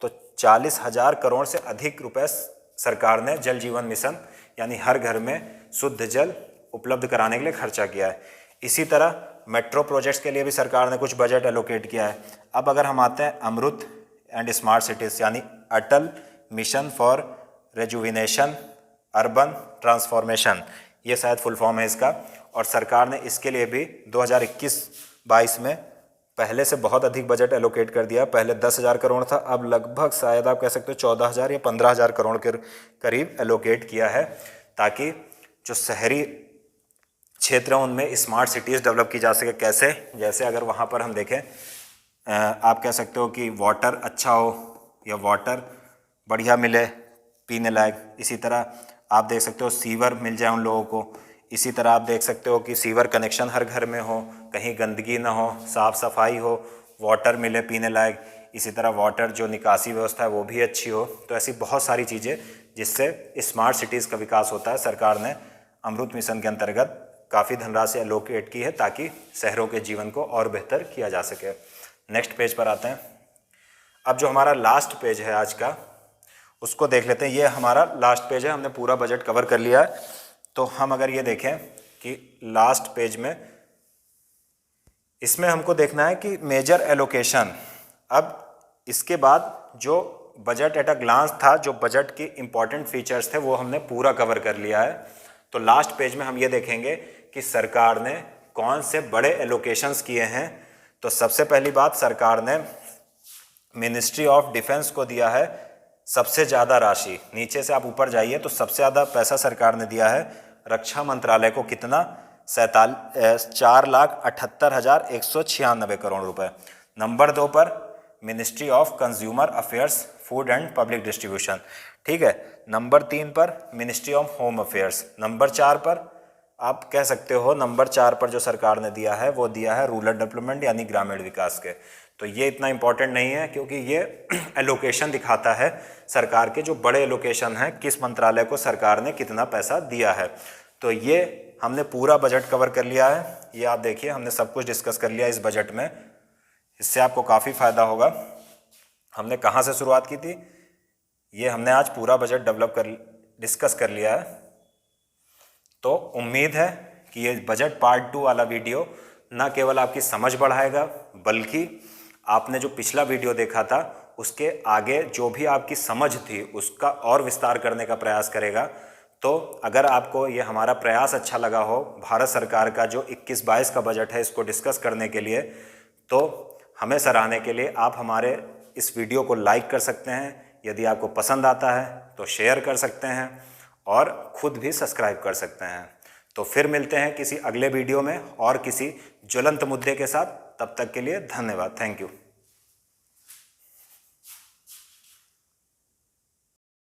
तो 40,000 करोड़ से अधिक रुपए सरकार ने जल जीवन मिशन यानी हर घर में शुद्ध जल उपलब्ध कराने के लिए खर्चा किया है। इसी तरह मेट्रो प्रोजेक्ट्स के लिए भी सरकार ने कुछ बजट एलोकेट किया है। अब अगर हम आते हैं अमृत एंड स्मार्ट सिटीज़ यानी Atal mission for rejuvenation urban transformation, ये शायद फुल फॉर्म है इसका, और सरकार ने इसके लिए भी 2021-22 में पहले से बहुत अधिक बजट एलोकेट कर दिया। पहले 10,000 करोड़ था, अब लगभग शायद आप कह सकते हो 14,000 या 15,000 करोड़ के करीब एलोकेट किया है, ताकि जो शहरी क्षेत्र हैं उनमें स्मार्ट सिटीज़ डेवलप की जा सके। कैसे? जैसे अगर वहाँ पर हम देखें, आप कह सकते हो कि वाटर अच्छा हो या वाटर बढ़िया मिले पीने लायक। इसी तरह आप देख सकते हो सीवर मिल जाए उन लोगों को। इसी तरह आप देख सकते हो कि सीवर कनेक्शन हर घर में हो, कहीं गंदगी ना हो, साफ़ सफाई हो, वाटर मिले पीने लायक। इसी तरह वाटर जो निकासी व्यवस्था है वो भी अच्छी हो। तो ऐसी बहुत सारी चीज़ें जिससे स्मार्ट सिटीज़ का विकास होता है। सरकार ने अमृत मिशन के अंतर्गत काफ़ी धनराशि एलोकेट की है ताकि शहरों के जीवन को और बेहतर किया जा सके। नेक्स्ट पेज पर आते हैं। अब जो हमारा लास्ट पेज है आज का, उसको देख लेते हैं। ये हमारा लास्ट पेज है, हमने पूरा बजट कवर कर लिया है। तो हम अगर ये देखें कि लास्ट पेज में इसमें हमको देखना है कि मेजर एलोकेशन। अब इसके बाद जो बजट एट अ ग्लांस था, जो बजट की इंपॉर्टेंट फीचर्स थे, वो हमने पूरा कवर कर लिया है। तो लास्ट पेज में हम ये देखेंगे कि सरकार ने कौन से बड़े एलोकेशंस किए हैं। तो सबसे पहली बात, सरकार ने मिनिस्ट्री ऑफ डिफेंस को दिया है सबसे ज़्यादा राशि। नीचे से आप ऊपर जाइए तो सबसे ज़्यादा पैसा सरकार ने दिया है रक्षा मंत्रालय को। कितना? 4,78,196 करोड़ रुपए। नंबर 2 पर ministry of consumer affairs, food and public distribution, ठीक है। नंबर 3 पर ministry of home affairs. Number 4 पर आप कह सकते हो, नंबर 4 पर जो सरकार ने दिया है वो दिया है रूरल डेवलपमेंट यानी ग्रामीण विकास के। तो ये इतना इंपॉर्टेंट नहीं है क्योंकि ये एलोकेशन दिखाता है सरकार के जो बड़े एलोकेशन हैं, किस मंत्रालय को सरकार ने कितना पैसा दिया है। तो ये हमने पूरा बजट कवर कर लिया है। ये आप देखिए, हमने सब कुछ डिस्कस कर लिया इस बजट में। इससे आपको काफ़ी फायदा होगा। हमने कहाँ से शुरुआत की थी? ये हमने आज पूरा बजट डिस्कस कर लिया है। तो उम्मीद है कि ये बजट पार्ट 2 वाला वीडियो न केवल आपकी समझ बढ़ाएगा, बल्कि आपने जो पिछला वीडियो देखा था उसके आगे जो भी आपकी समझ थी उसका और विस्तार करने का प्रयास करेगा। तो अगर आपको ये हमारा प्रयास अच्छा लगा हो, भारत सरकार का जो 21-22 का बजट है इसको डिस्कस करने के लिए, तो हमें सराहने के लिए आप हमारे इस वीडियो को लाइक कर सकते हैं। यदि आपको पसंद आता है तो शेयर कर सकते हैं और ख़ुद भी सब्सक्राइब कर सकते हैं। तो फिर मिलते हैं किसी अगले वीडियो में और किसी ज्वलंत मुद्दे के साथ। तब तक के लिए धन्यवाद। Thank you.